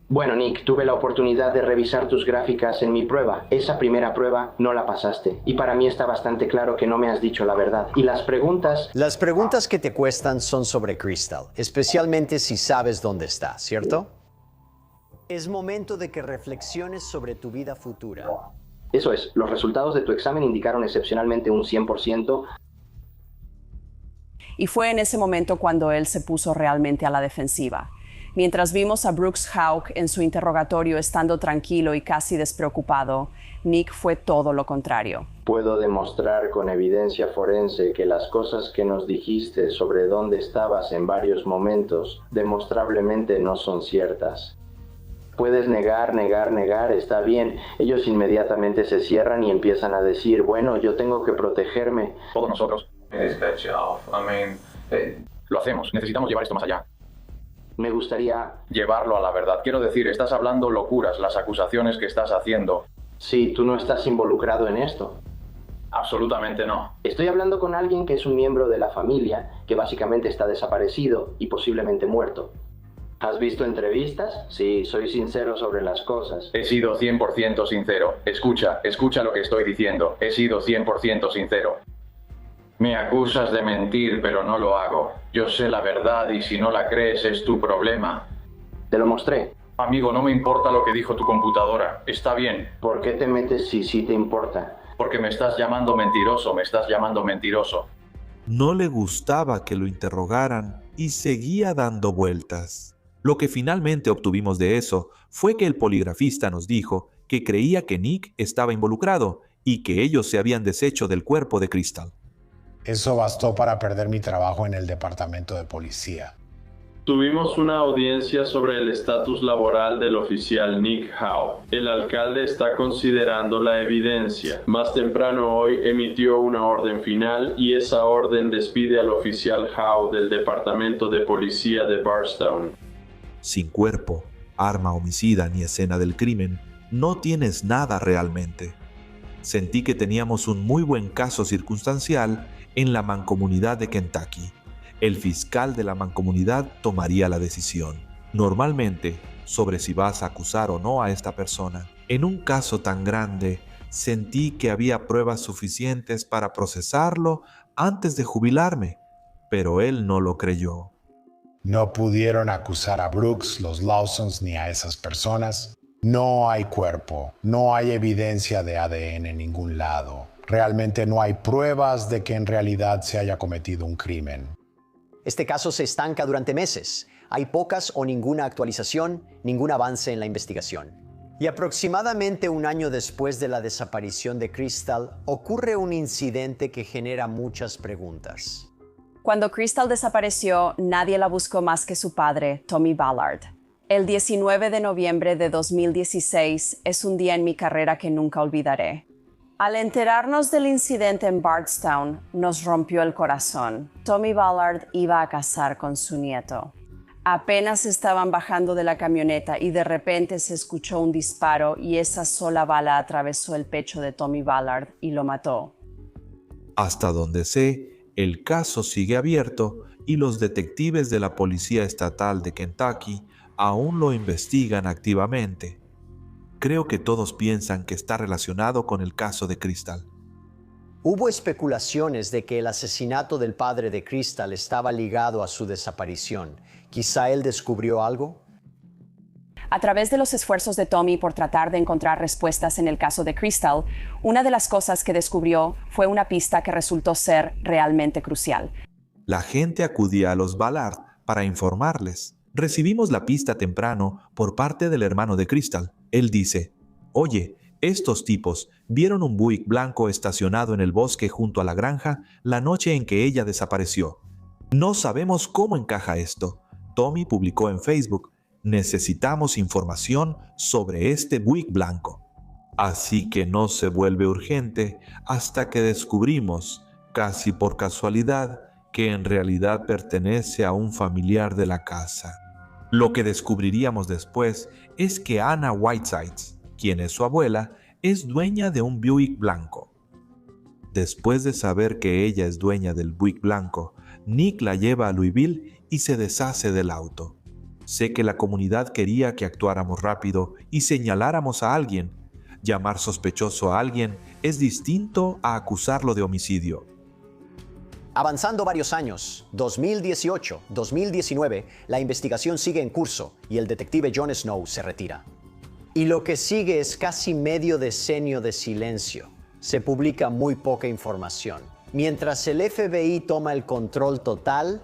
Bueno, Nick, tuve la oportunidad de revisar tus gráficas en mi prueba. Esa primera prueba no la pasaste. Y para mí está bastante claro que no me has dicho la verdad. Y las preguntas... Las preguntas que te cuestan son sobre Crystal, especialmente si sabes dónde está, ¿cierto? Es momento de que reflexiones sobre tu vida futura. Eso es, los resultados de tu examen indicaron excepcionalmente un 100%. Y fue en ese momento cuando él se puso realmente a la defensiva. Mientras vimos a Brooks Hawk en su interrogatorio estando tranquilo y casi despreocupado, Nick fue todo lo contrario. Puedo demostrar con evidencia forense que las cosas que nos dijiste sobre dónde estabas en varios momentos demostrablemente no son ciertas. Puedes negar, está bien. Ellos inmediatamente se cierran y empiezan a decir, bueno, yo tengo que protegerme. Todos nosotros. Lo hacemos. Necesitamos llevar esto más allá. Me gustaría... llevarlo a la verdad. Quiero decir, estás hablando locuras, las acusaciones que estás haciendo. Sí, tú no estás involucrado en esto. Absolutamente no. Estoy hablando con alguien que es un miembro de la familia, que básicamente está desaparecido y posiblemente muerto. ¿Has visto entrevistas? Sí, soy sincero sobre las cosas. He sido 100% sincero. Escucha lo que estoy diciendo. He sido 100% sincero. Me acusas de mentir, pero no lo hago. Yo sé la verdad y si no la crees es tu problema. Te lo mostré. Amigo, no me importa lo que dijo tu computadora. Está bien. ¿Por qué te metes si sí te importa? Porque me estás llamando mentiroso, No le gustaba que lo interrogaran y seguía dando vueltas. Lo que finalmente obtuvimos de eso fue que el poligrafista nos dijo que creía que Nick estaba involucrado y que ellos se habían deshecho del cuerpo de Crystal. Eso bastó para perder mi trabajo en el departamento de policía. Tuvimos una audiencia sobre el estatus laboral del oficial Nick Hawk. El alcalde está considerando la evidencia. Más temprano hoy emitió una orden final y esa orden despide al oficial Hawk del departamento de policía de Bardstown. Sin cuerpo, arma homicida ni escena del crimen, no tienes nada realmente. Sentí que teníamos un muy buen caso circunstancial en la mancomunidad de Kentucky. El fiscal de la mancomunidad tomaría la decisión, normalmente, sobre si vas a acusar o no a esta persona. En un caso tan grande, sentí que había pruebas suficientes para procesarlo antes de jubilarme, pero él no lo creyó. No pudieron acusar a Brooks, los Lawsons ni a esas personas. No hay cuerpo, no hay evidencia de ADN en ningún lado. Realmente no hay pruebas de que en realidad se haya cometido un crimen. Este caso se estanca durante meses. Hay pocas o ninguna actualización, ningún avance en la investigación. Y aproximadamente un año después de la desaparición de Crystal, ocurre un incidente que genera muchas preguntas. Cuando Crystal desapareció, nadie la buscó más que su padre, Tommy Ballard. El 19 de noviembre de 2016 es un día en mi carrera que nunca olvidaré. Al enterarnos del incidente en Bardstown, nos rompió el corazón. Tommy Ballard iba a casar con su nieto. Apenas estaban bajando de la camioneta y de repente se escuchó un disparo y esa sola bala atravesó el pecho de Tommy Ballard y lo mató. Hasta donde sé, el caso sigue abierto y los detectives de la Policía Estatal de Kentucky aún lo investigan activamente. Creo que todos piensan que está relacionado con el caso de Crystal. Hubo especulaciones de que el asesinato del padre de Crystal estaba ligado a su desaparición. ¿Quizá él descubrió algo? A través de los esfuerzos de Tommy por tratar de encontrar respuestas en el caso de Crystal, una de las cosas que descubrió fue una pista que resultó ser realmente crucial. La gente acudía a los Ballard para informarles. Recibimos la pista temprano por parte del hermano de Crystal. Él dice, «Oye, estos tipos vieron un Buick blanco estacionado en el bosque junto a la granja la noche en que ella desapareció. No sabemos cómo encaja esto». Tommy publicó en Facebook, «Necesitamos información sobre este Buick blanco». Así que no se vuelve urgente hasta que descubrimos, casi por casualidad, que en realidad pertenece a un familiar de la casa. Lo que descubriríamos después es que Anna Whitesides, quien es su abuela, es dueña de un Buick blanco. Después de saber que ella es dueña del Buick blanco, Nick la lleva a Louisville y se deshace del auto. Sé que la comunidad quería que actuáramos rápido y señaláramos a alguien. Llamar sospechoso a alguien es distinto a acusarlo de homicidio. Avanzando varios años, 2018, 2019, la investigación sigue en curso y el detective Jon Snow se retira. Y lo que sigue es casi medio decenio de silencio. Se publica muy poca información. Mientras el FBI toma el control total,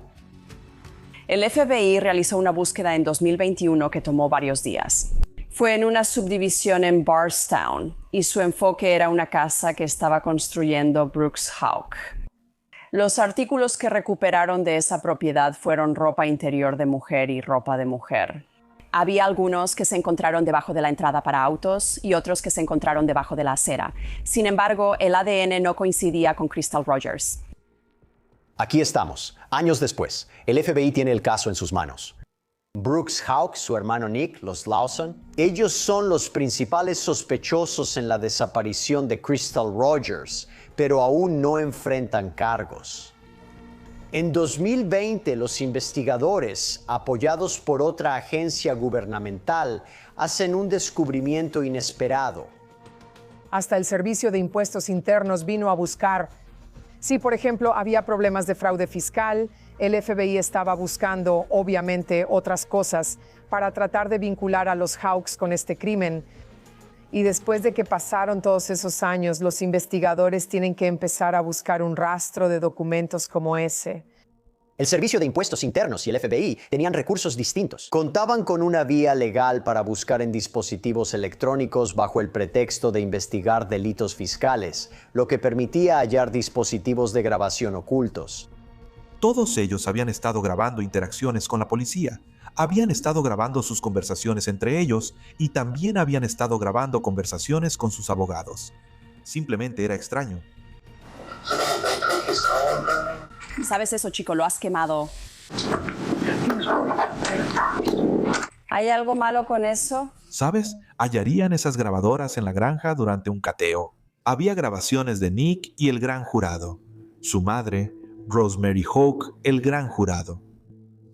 el FBI realizó una búsqueda en 2021 que tomó varios días. Fue en una subdivisión en Bardstown y su enfoque era una casa que estaba construyendo Brooks Houck. Los artículos que recuperaron de esa propiedad fueron ropa interior de mujer y ropa de mujer. Había algunos que se encontraron debajo de la entrada para autos y otros que se encontraron debajo de la acera. Sin embargo, el ADN no coincidía con Crystal Rogers. Aquí estamos, años después. El FBI tiene el caso en sus manos. Brooks Houck, su hermano Nick, los Lawson, ellos son los principales sospechosos en la desaparición de Crystal Rogers, pero aún no enfrentan cargos. En 2020, los investigadores, apoyados por otra agencia gubernamental, hacen un descubrimiento inesperado. Hasta el Servicio de Impuestos Internos vino a buscar. Si, por ejemplo, había problemas de fraude fiscal, el FBI estaba buscando, obviamente, otras cosas para tratar de vincular a los Houcks con este crimen. Y después de que pasaron todos esos años, los investigadores tienen que empezar a buscar un rastro de documentos como ese. El Servicio de Impuestos Internos y el FBI tenían recursos distintos. Contaban con una vía legal para buscar en dispositivos electrónicos bajo el pretexto de investigar delitos fiscales, lo que permitía hallar dispositivos de grabación ocultos. Todos ellos habían estado grabando interacciones con la policía, habían estado grabando sus conversaciones entre ellos y también habían estado grabando conversaciones con sus abogados. Simplemente era extraño. ¿Sabes eso, chico? Lo has quemado. ¿Hay algo malo con eso? ¿Sabes? Hallarían esas grabadoras en la granja durante un cateo. Había grabaciones de Nick y el gran jurado. Su madre, Rosemary Houck, el gran jurado.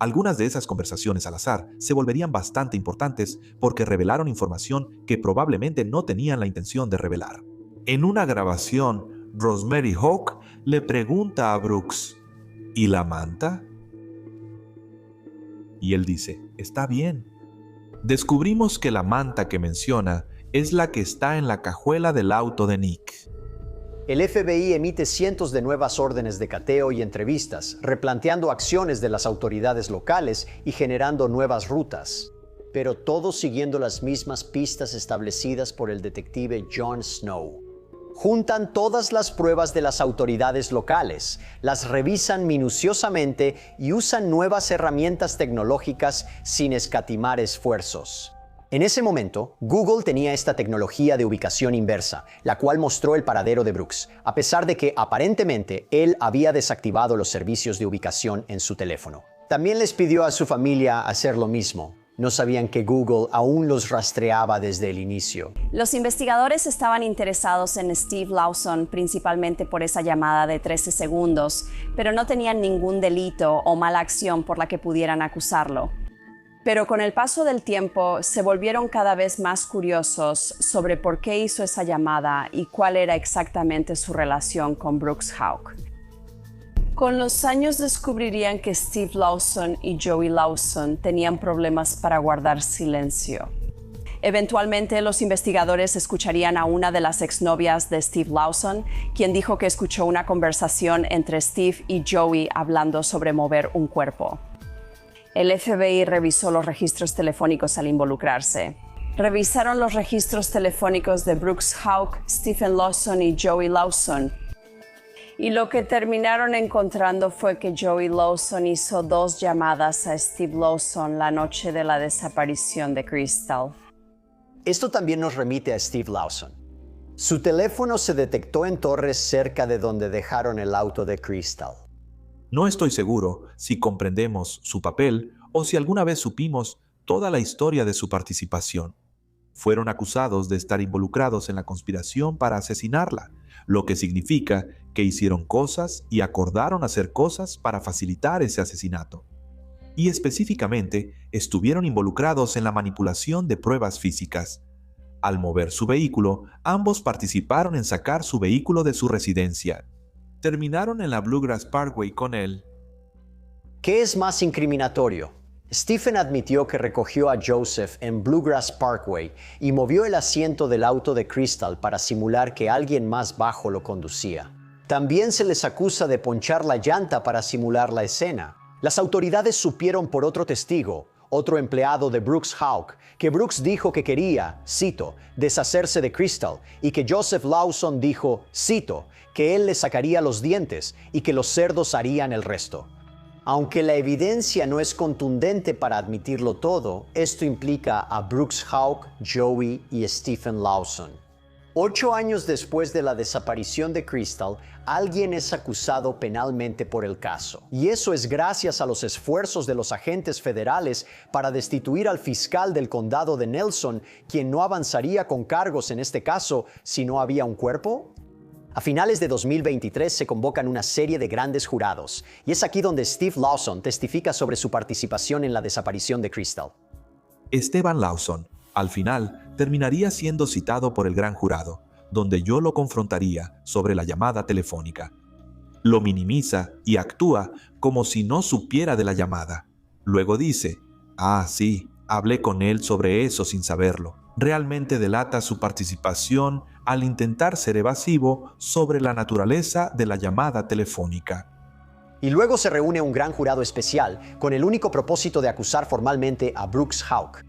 Algunas de esas conversaciones al azar se volverían bastante importantes porque revelaron información que probablemente no tenían la intención de revelar. En una grabación, Rosemary Houck le pregunta a Brooks, ¿y la manta? Y él dice, está bien. Descubrimos que la manta que menciona es la que está en la cajuela del auto de Nick. El FBI emite cientos de nuevas órdenes de cateo y entrevistas, replanteando acciones de las autoridades locales y generando nuevas rutas, pero todo siguiendo las mismas pistas establecidas por el detective Jon Snow. Juntan todas las pruebas de las autoridades locales, las revisan minuciosamente y usan nuevas herramientas tecnológicas sin escatimar esfuerzos. En ese momento, Google tenía esta tecnología de ubicación inversa, la cual mostró el paradero de Brooks, a pesar de que aparentemente él había desactivado los servicios de ubicación en su teléfono. También les pidió a su familia hacer lo mismo. No sabían que Google aún los rastreaba desde el inicio. Los investigadores estaban interesados en Steve Lawson principalmente por esa llamada de 13 segundos, pero no tenían ningún delito o mala acción por la que pudieran acusarlo. Pero con el paso del tiempo se volvieron cada vez más curiosos sobre por qué hizo esa llamada y cuál era exactamente su relación con Brooks Houck. Con los años descubrirían que Steve Lawson y Joey Lawson tenían problemas para guardar silencio. Eventualmente, los investigadores escucharían a una de las exnovias de Steve Lawson, quien dijo que escuchó una conversación entre Steve y Joey hablando sobre mover un cuerpo. El FBI revisó los registros telefónicos al involucrarse. Revisaron los registros telefónicos de Brooks Houck, Stephen Lawson y Joey Lawson. Y lo que terminaron encontrando fue que Joey Lawson hizo 2 llamadas a Steve Lawson la noche de la desaparición de Crystal. Esto también nos remite a Steve Lawson. Su teléfono se detectó en Torres cerca de donde dejaron el auto de Crystal. No estoy seguro si comprendemos su papel o si alguna vez supimos toda la historia de su participación. Fueron acusados de estar involucrados en la conspiración para asesinarla, lo que significa que hicieron cosas y acordaron hacer cosas para facilitar ese asesinato. Y específicamente, estuvieron involucrados en la manipulación de pruebas físicas. Al mover su vehículo, ambos participaron en sacar su vehículo de su residencia. Terminaron en la Bluegrass Parkway con él. ¿Qué es más incriminatorio? Stephen admitió que recogió a Joseph en Bluegrass Parkway y movió el asiento del auto de Crystal para simular que alguien más bajo lo conducía. También se les acusa de ponchar la llanta para simular la escena. Las autoridades supieron por otro testigo, otro empleado de Brooks Houck, que Brooks dijo que quería, cito, deshacerse de Crystal, y que Joseph Lawson dijo, cito, que él le sacaría los dientes y que los cerdos harían el resto. Aunque la evidencia no es contundente para admitirlo todo, esto implica a Brooks Houck, Joey y Stephen Lawson. 8 años después de la desaparición de Crystal, alguien es acusado penalmente por el caso. Y eso es gracias a los esfuerzos de los agentes federales para destituir al fiscal del condado de Nelson, quien no avanzaría con cargos en este caso si no había un cuerpo. A finales de 2023 se convocan una serie de grandes jurados, y es aquí donde Steve Lawson testifica sobre su participación en la desaparición de Crystal. Esteban Lawson, al final, terminaría siendo citado por el gran jurado, donde yo lo confrontaría sobre la llamada telefónica. Lo minimiza y actúa como si no supiera de la llamada. Luego dice, sí, hablé con él sobre eso sin saberlo. Realmente delata su participación al intentar ser evasivo sobre la naturaleza de la llamada telefónica. Y luego se reúne un gran jurado especial con el único propósito de acusar formalmente a Brooks Houck.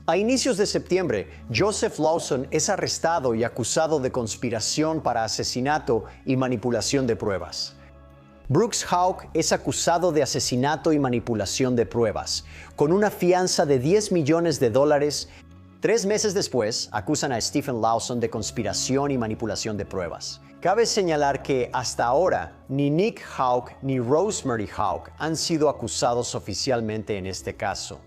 A inicios de septiembre, Joseph Lawson es arrestado y acusado de conspiración para asesinato y manipulación de pruebas. Brooks Houck es acusado de asesinato y manipulación de pruebas, con una fianza de $10 millones. 3 meses después, acusan a Stephen Lawson de conspiración y manipulación de pruebas. Cabe señalar que hasta ahora, ni Nick Houck ni Rosemary Houck han sido acusados oficialmente en este caso.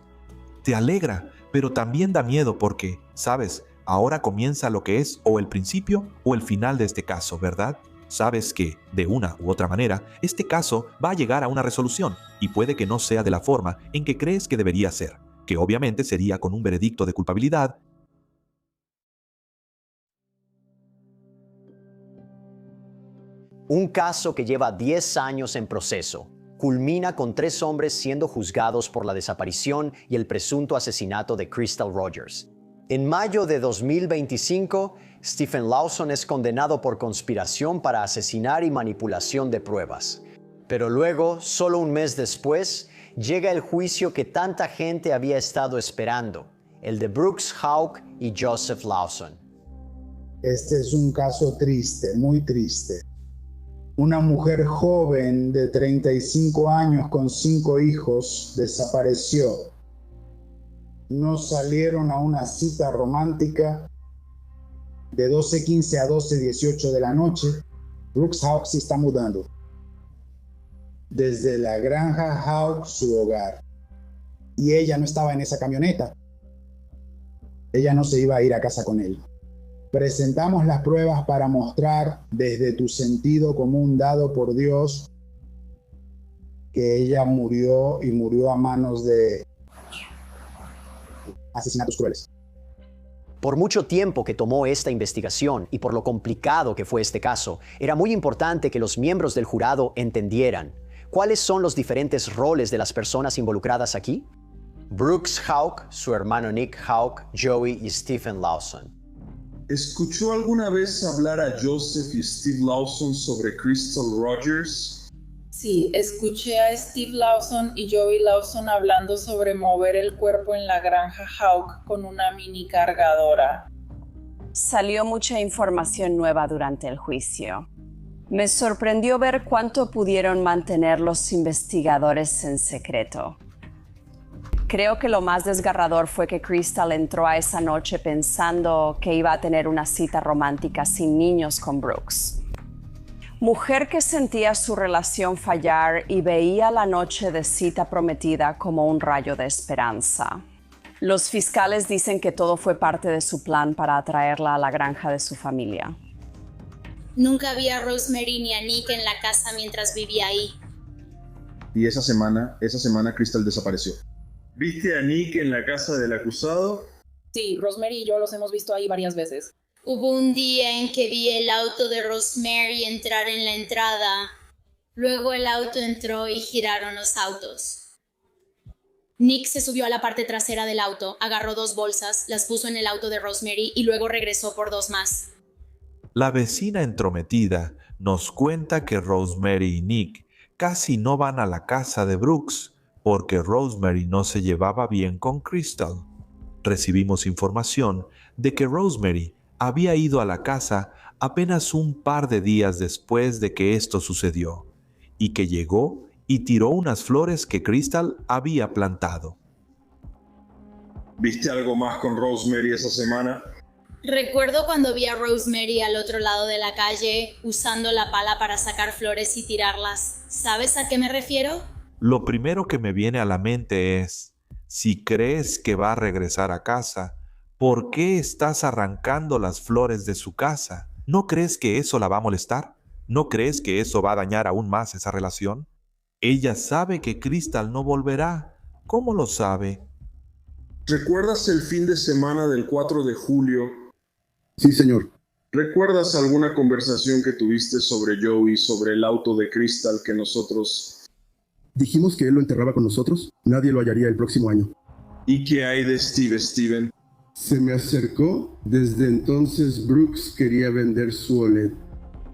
Te alegra, pero también da miedo porque, sabes, ahora comienza lo que es o el principio o el final de este caso, ¿verdad? Sabes que, de una u otra manera, este caso va a llegar a una resolución y puede que no sea de la forma en que crees que debería ser, que obviamente sería con un veredicto de culpabilidad. Un caso que lleva 10 años en proceso. culmina con 3 hombres siendo juzgados por la desaparición y el presunto asesinato de Crystal Rogers. En mayo de 2025, Stephen Lawson es condenado por conspiración para asesinar y manipulación de pruebas. Pero luego, solo un mes después, llega el juicio que tanta gente había estado esperando, el de Brooks Houck y Joseph Lawson. Este es un caso triste, muy triste. Una mujer joven de 35 años con 5 hijos desapareció. No salieron a una cita romántica de 12:15 a 12:18 de la noche. Brooks Houck se está mudando. Desde la granja Houck, su hogar. Y ella no estaba en esa camioneta. Ella no se iba a ir a casa con él. Presentamos las pruebas para mostrar desde tu sentido común dado por Dios que ella murió y murió a manos de asesinatos crueles. Por mucho tiempo que tomó esta investigación y por lo complicado que fue este caso, era muy importante que los miembros del jurado entendieran cuáles son los diferentes roles de las personas involucradas aquí. Brooks Houck, su hermano Nick Houck, Joey y Stephen Lawson. ¿Escuchó alguna vez hablar a Joseph y Steve Lawson sobre Crystal Rogers? Sí, escuché a Steve Lawson y Joey Lawson hablando sobre mover el cuerpo en la granja Houck con una mini cargadora. Salió mucha información nueva durante el juicio. Me sorprendió ver cuánto pudieron mantener los investigadores en secreto. Creo que lo más desgarrador fue que Crystal entró a esa noche pensando que iba a tener una cita romántica sin niños con Brooks. Mujer que sentía su relación fallar y veía la noche de cita prometida como un rayo de esperanza. Los fiscales dicen que todo fue parte de su plan para atraerla a la granja de su familia. Nunca vi a Rosemary ni a Nick en la casa mientras vivía ahí. Y esa semana Crystal desapareció. ¿Viste a Nick en la casa del acusado? Sí, Rosemary y yo los hemos visto ahí varias veces. Hubo un día en que vi el auto de Rosemary entrar en la entrada. Luego el auto entró y giraron los autos. Nick se subió a la parte trasera del auto, agarró 2 bolsas, las puso en el auto de Rosemary y luego regresó por 2 más. La vecina entrometida nos cuenta que Rosemary y Nick casi no van a la casa de Brooks porque Rosemary no se llevaba bien con Crystal. Recibimos información de que Rosemary había ido a la casa apenas un par de días después de que esto sucedió y que llegó y tiró unas flores que Crystal había plantado. ¿Viste algo más con Rosemary esa semana? Recuerdo cuando vi a Rosemary al otro lado de la calle usando la pala para sacar flores y tirarlas. ¿Sabes a qué me refiero? Lo primero que me viene a la mente es, si crees que va a regresar a casa, ¿por qué estás arrancando las flores de su casa? ¿No crees que eso la va a molestar? ¿No crees que eso va a dañar aún más esa relación? Ella sabe que Crystal no volverá. ¿Cómo lo sabe? ¿Recuerdas el fin de semana del 4 de julio? Sí, señor. ¿Recuerdas alguna conversación que tuviste sobre Joey, sobre el auto de Crystal que nosotros... Dijimos que él lo enterraba con nosotros. Nadie lo hallaría el próximo año. ¿Y qué hay de Steven? Se me acercó. Desde entonces Brooks quería vender su OLED.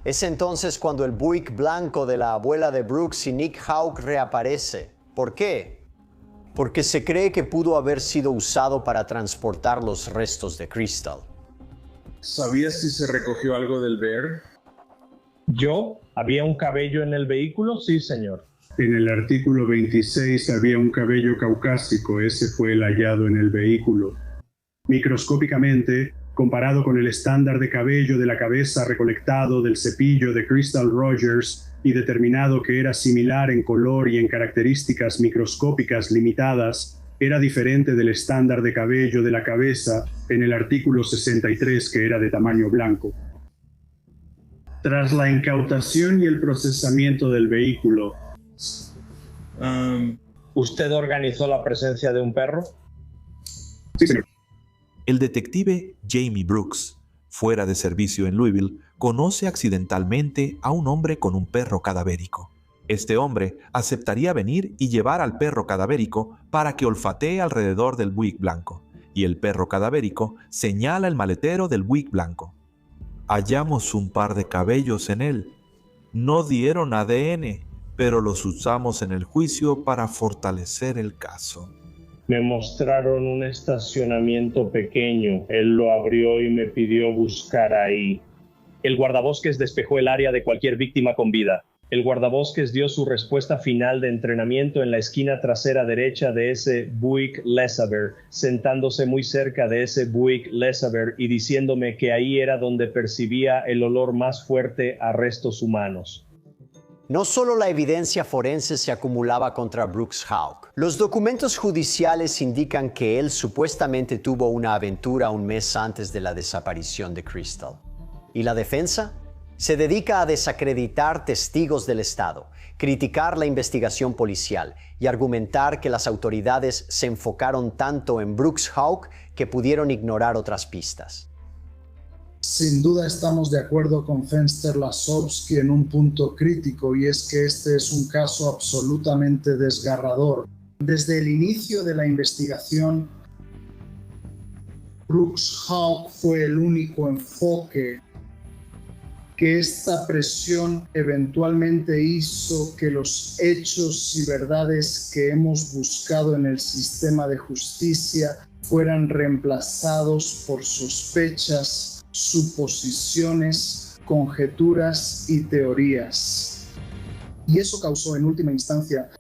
Es entonces cuando el Buick blanco de la abuela de Brooks y Nick Houck reaparece. ¿Por qué? Porque se cree que pudo haber sido usado para transportar los restos de Crystal. ¿Sabías si se recogió algo del Bear? ¿Había un cabello en el vehículo? Sí, señor. En el artículo 26 había un cabello caucásico. Ese fue el hallado en el vehículo. Microscópicamente, comparado con el estándar de cabello de la cabeza recolectado del cepillo de Crystal Rogers y determinado que era similar en color y en características microscópicas limitadas, era diferente del estándar de cabello de la cabeza en el artículo 63, que era de tamaño blanco. Tras la incautación y el procesamiento del vehículo, ¿usted organizó la presencia de un perro? Sí, señor. El detective Jamie Brooks, fuera de servicio en Louisville, conoce accidentalmente a un hombre con un perro cadavérico. Este hombre aceptaría venir y llevar al perro cadavérico para que olfatee alrededor del Buick blanco, y el perro cadavérico señala el maletero del Buick blanco. Hallamos un par de cabellos en él. No dieron ADN, pero los usamos en el juicio para fortalecer el caso. Me mostraron un estacionamiento pequeño. Él lo abrió y me pidió buscar ahí. El guardabosques despejó el área de cualquier víctima con vida. El guardabosques dio su respuesta final de entrenamiento en la esquina trasera derecha de ese Buick LeSabre, sentándose muy cerca de ese Buick LeSabre y diciéndome que ahí era donde percibía el olor más fuerte a restos humanos. No solo la evidencia forense se acumulaba contra Brooks Houck. Los documentos judiciales indican que él supuestamente tuvo una aventura un mes antes de la desaparición de Crystal. ¿Y la defensa? Se dedica a desacreditar testigos del Estado, criticar la investigación policial y argumentar que las autoridades se enfocaron tanto en Brooks Houck que pudieron ignorar otras pistas. Sin duda estamos de acuerdo con Fenster Lasovsky en un punto crítico, y es que este es un caso absolutamente desgarrador. Desde el inicio de la investigación, Brooks Houck fue el único enfoque que esta presión eventualmente hizo que los hechos y verdades que hemos buscado en el sistema de justicia fueran reemplazados por sospechas, suposiciones, conjeturas y teorías. Y eso causó en última instancia,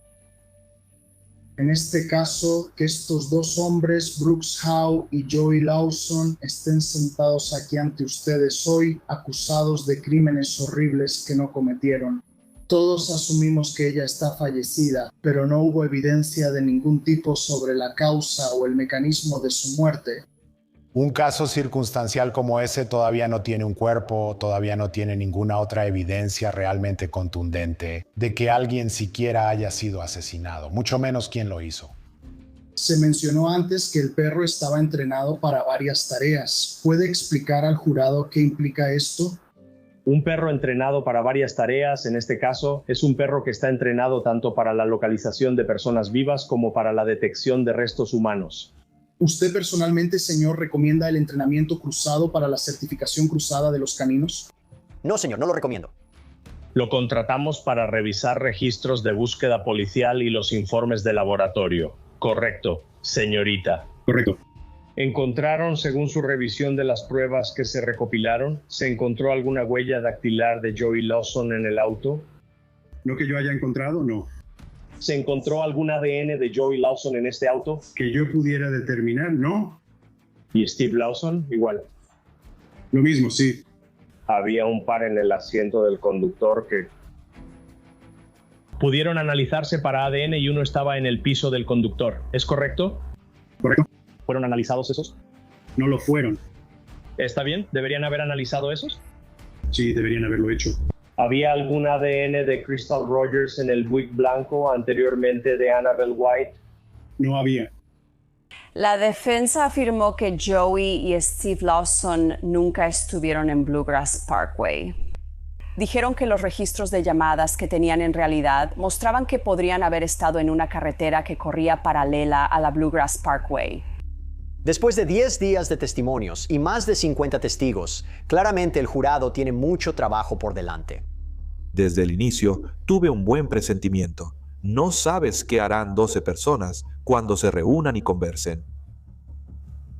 en este caso, que estos dos hombres, Brooks Houck y Joey Lawson, estén sentados aquí ante ustedes hoy, acusados de crímenes horribles que no cometieron. Todos asumimos que ella está fallecida, pero no hubo evidencia de ningún tipo sobre la causa o el mecanismo de su muerte. Un caso circunstancial como ese todavía no tiene un cuerpo, todavía no tiene ninguna otra evidencia realmente contundente de que alguien siquiera haya sido asesinado, mucho menos quién lo hizo. Se mencionó antes que el perro estaba entrenado para varias tareas. ¿Puede explicar al jurado qué implica esto? Un perro entrenado para varias tareas, en este caso, es un perro que está entrenado tanto para la localización de personas vivas como para la detección de restos humanos. ¿Usted personalmente, señor, recomienda el entrenamiento cruzado para la certificación cruzada de los caninos? No, señor, no lo recomiendo. Lo contratamos para revisar registros de búsqueda policial y los informes de laboratorio. Correcto, señorita. Correcto. ¿Encontraron, según su revisión de las pruebas que se recopilaron, se encontró alguna huella dactilar de Joey Lawson en el auto? No que yo haya encontrado, no. ¿Se encontró algún ADN de Joey Lawson en este auto? Que yo pudiera determinar, no. ¿Y Steve Lawson? Igual. Lo mismo, sí. Había un par en el asiento del conductor que pudieron analizarse para ADN y uno estaba en el piso del conductor. ¿Es correcto? Correcto. ¿Fueron analizados esos? No lo fueron. ¿Está bien? ¿Deberían haber analizado esos? Sí, deberían haberlo hecho. ¿Había algún ADN de Crystal Rogers en el Buick blanco anteriormente de Annabelle White? No había. La defensa afirmó que Joey y Steve Lawson nunca estuvieron en Bluegrass Parkway. Dijeron que los registros de llamadas que tenían en realidad mostraban que podrían haber estado en una carretera que corría paralela a la Bluegrass Parkway. Después de 10 días de testimonios y más de 50 testigos, claramente el jurado tiene mucho trabajo por delante. Desde el inicio, tuve un buen presentimiento. No sabes qué harán 12 personas cuando se reúnan y conversen.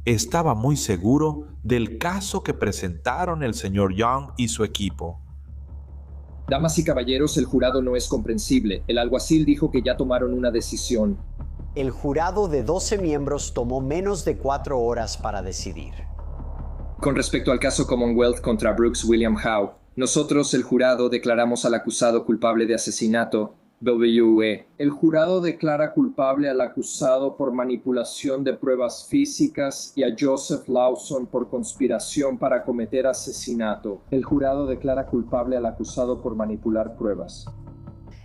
Estaba muy seguro del caso que presentaron el señor Young y su equipo. Damas y caballeros, el jurado no es comprensible. El alguacil dijo que ya tomaron una decisión. El jurado de 12 miembros tomó menos de 4 horas para decidir. Con respecto al caso Commonwealth contra Brooks William Houck, nosotros, el jurado, declaramos al acusado culpable de asesinato, WWE. El jurado declara culpable al acusado por manipulación de pruebas físicas y a Joseph Lawson por conspiración para cometer asesinato. El jurado declara culpable al acusado por manipular pruebas.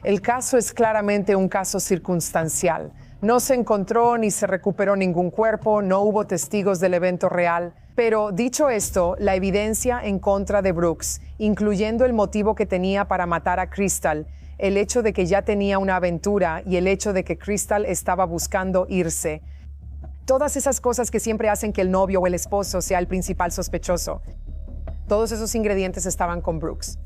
El caso es claramente un caso circunstancial. No se encontró ni se recuperó ningún cuerpo, no hubo testigos del evento real. Pero dicho esto, la evidencia en contra de Brooks, incluyendo el motivo que tenía para matar a Crystal, el hecho de que ya tenía una aventura y el hecho de que Crystal estaba buscando irse. Todas esas cosas que siempre hacen que el novio o el esposo sea el principal sospechoso. Todos esos ingredientes estaban con Brooks.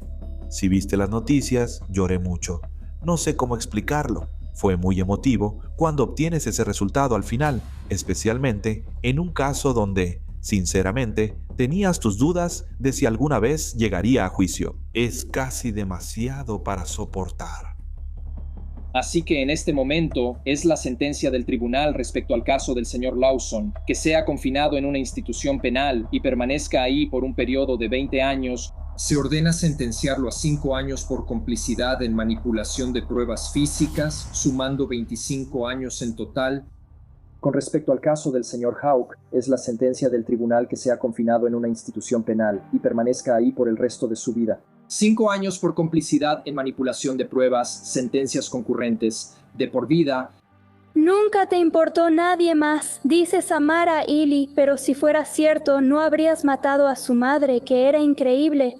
Si viste las noticias, lloré mucho. No sé cómo explicarlo. Fue muy emotivo cuando obtienes ese resultado al final, especialmente en un caso donde, sinceramente, tenías tus dudas de si alguna vez llegaría a juicio. Es casi demasiado para soportar. Así que en este momento es la sentencia del tribunal respecto al caso del señor Lawson, que sea confinado en una institución penal y permanezca ahí por un periodo de 20 años. Se ordena sentenciarlo a 5 años por complicidad en manipulación de pruebas físicas, sumando 25 años en total. Con respecto al caso del señor Houck, es la sentencia del tribunal que sea confinado en una institución penal y permanezca ahí por el resto de su vida. 5 años por complicidad en manipulación de pruebas, sentencias concurrentes, de por vida. Nunca te importó nadie más, dices amar a Illy, pero si fuera cierto, no habrías matado a su madre, que era increíble.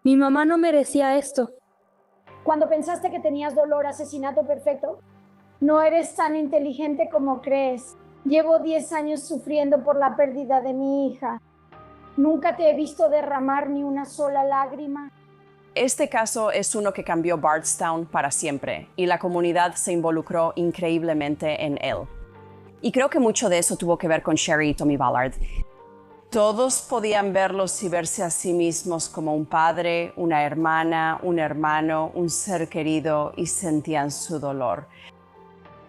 Mi mamá no merecía esto. Cuando pensaste que tenías dolor, asesinato perfecto, no eres tan inteligente como crees. Llevo 10 años sufriendo por la pérdida de mi hija. Nunca te he visto derramar ni una sola lágrima. Este caso es uno que cambió Bardstown para siempre, y la comunidad se involucró increíblemente en él. Y creo que mucho de eso tuvo que ver con Sherry y Tommy Ballard. Todos podían verlos y verse a sí mismos como un padre, una hermana, un hermano, un ser querido, y sentían su dolor.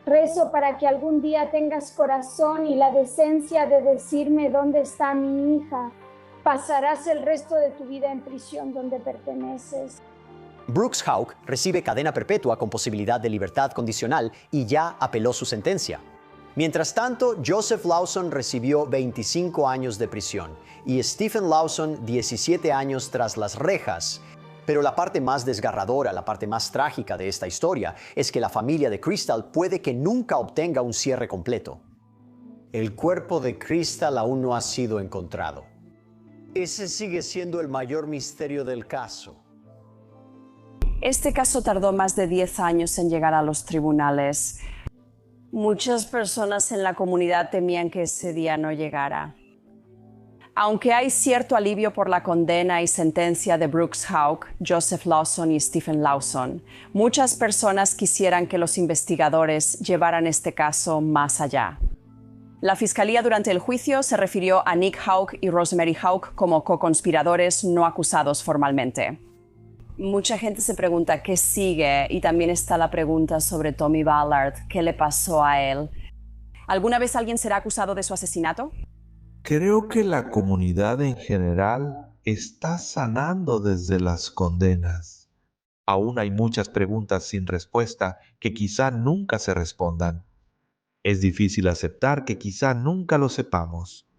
Rezo para que algún día tengas corazón y la decencia de decirme dónde está mi hija. Pasarás el resto de tu vida en prisión donde perteneces. Brooks Houck recibe cadena perpetua con posibilidad de libertad condicional y ya apeló su sentencia. Mientras tanto, Joseph Lawson recibió 25 años de prisión y Stephen Lawson 17 años tras las rejas. Pero la parte más desgarradora, la parte más trágica de esta historia es que la familia de Crystal puede que nunca obtenga un cierre completo. El cuerpo de Crystal aún no ha sido encontrado. Ese sigue siendo el mayor misterio del caso. Este caso tardó más de 10 años en llegar a los tribunales. Muchas personas en la comunidad temían que ese día no llegara. Aunque hay cierto alivio por la condena y sentencia de Brooks Houck, Joseph Lawson y Stephen Lawson, muchas personas quisieran que los investigadores llevaran este caso más allá. La fiscalía durante el juicio se refirió a Nick Houck y Rosemary Houck como co-conspiradores no acusados formalmente. Mucha gente se pregunta qué sigue, y también está la pregunta sobre Tommy Ballard, qué le pasó a él. ¿Alguna vez alguien será acusado de su asesinato? Creo que la comunidad en general está sanando desde las condenas. Aún hay muchas preguntas sin respuesta que quizá nunca se respondan. Es difícil aceptar que quizá nunca lo sepamos.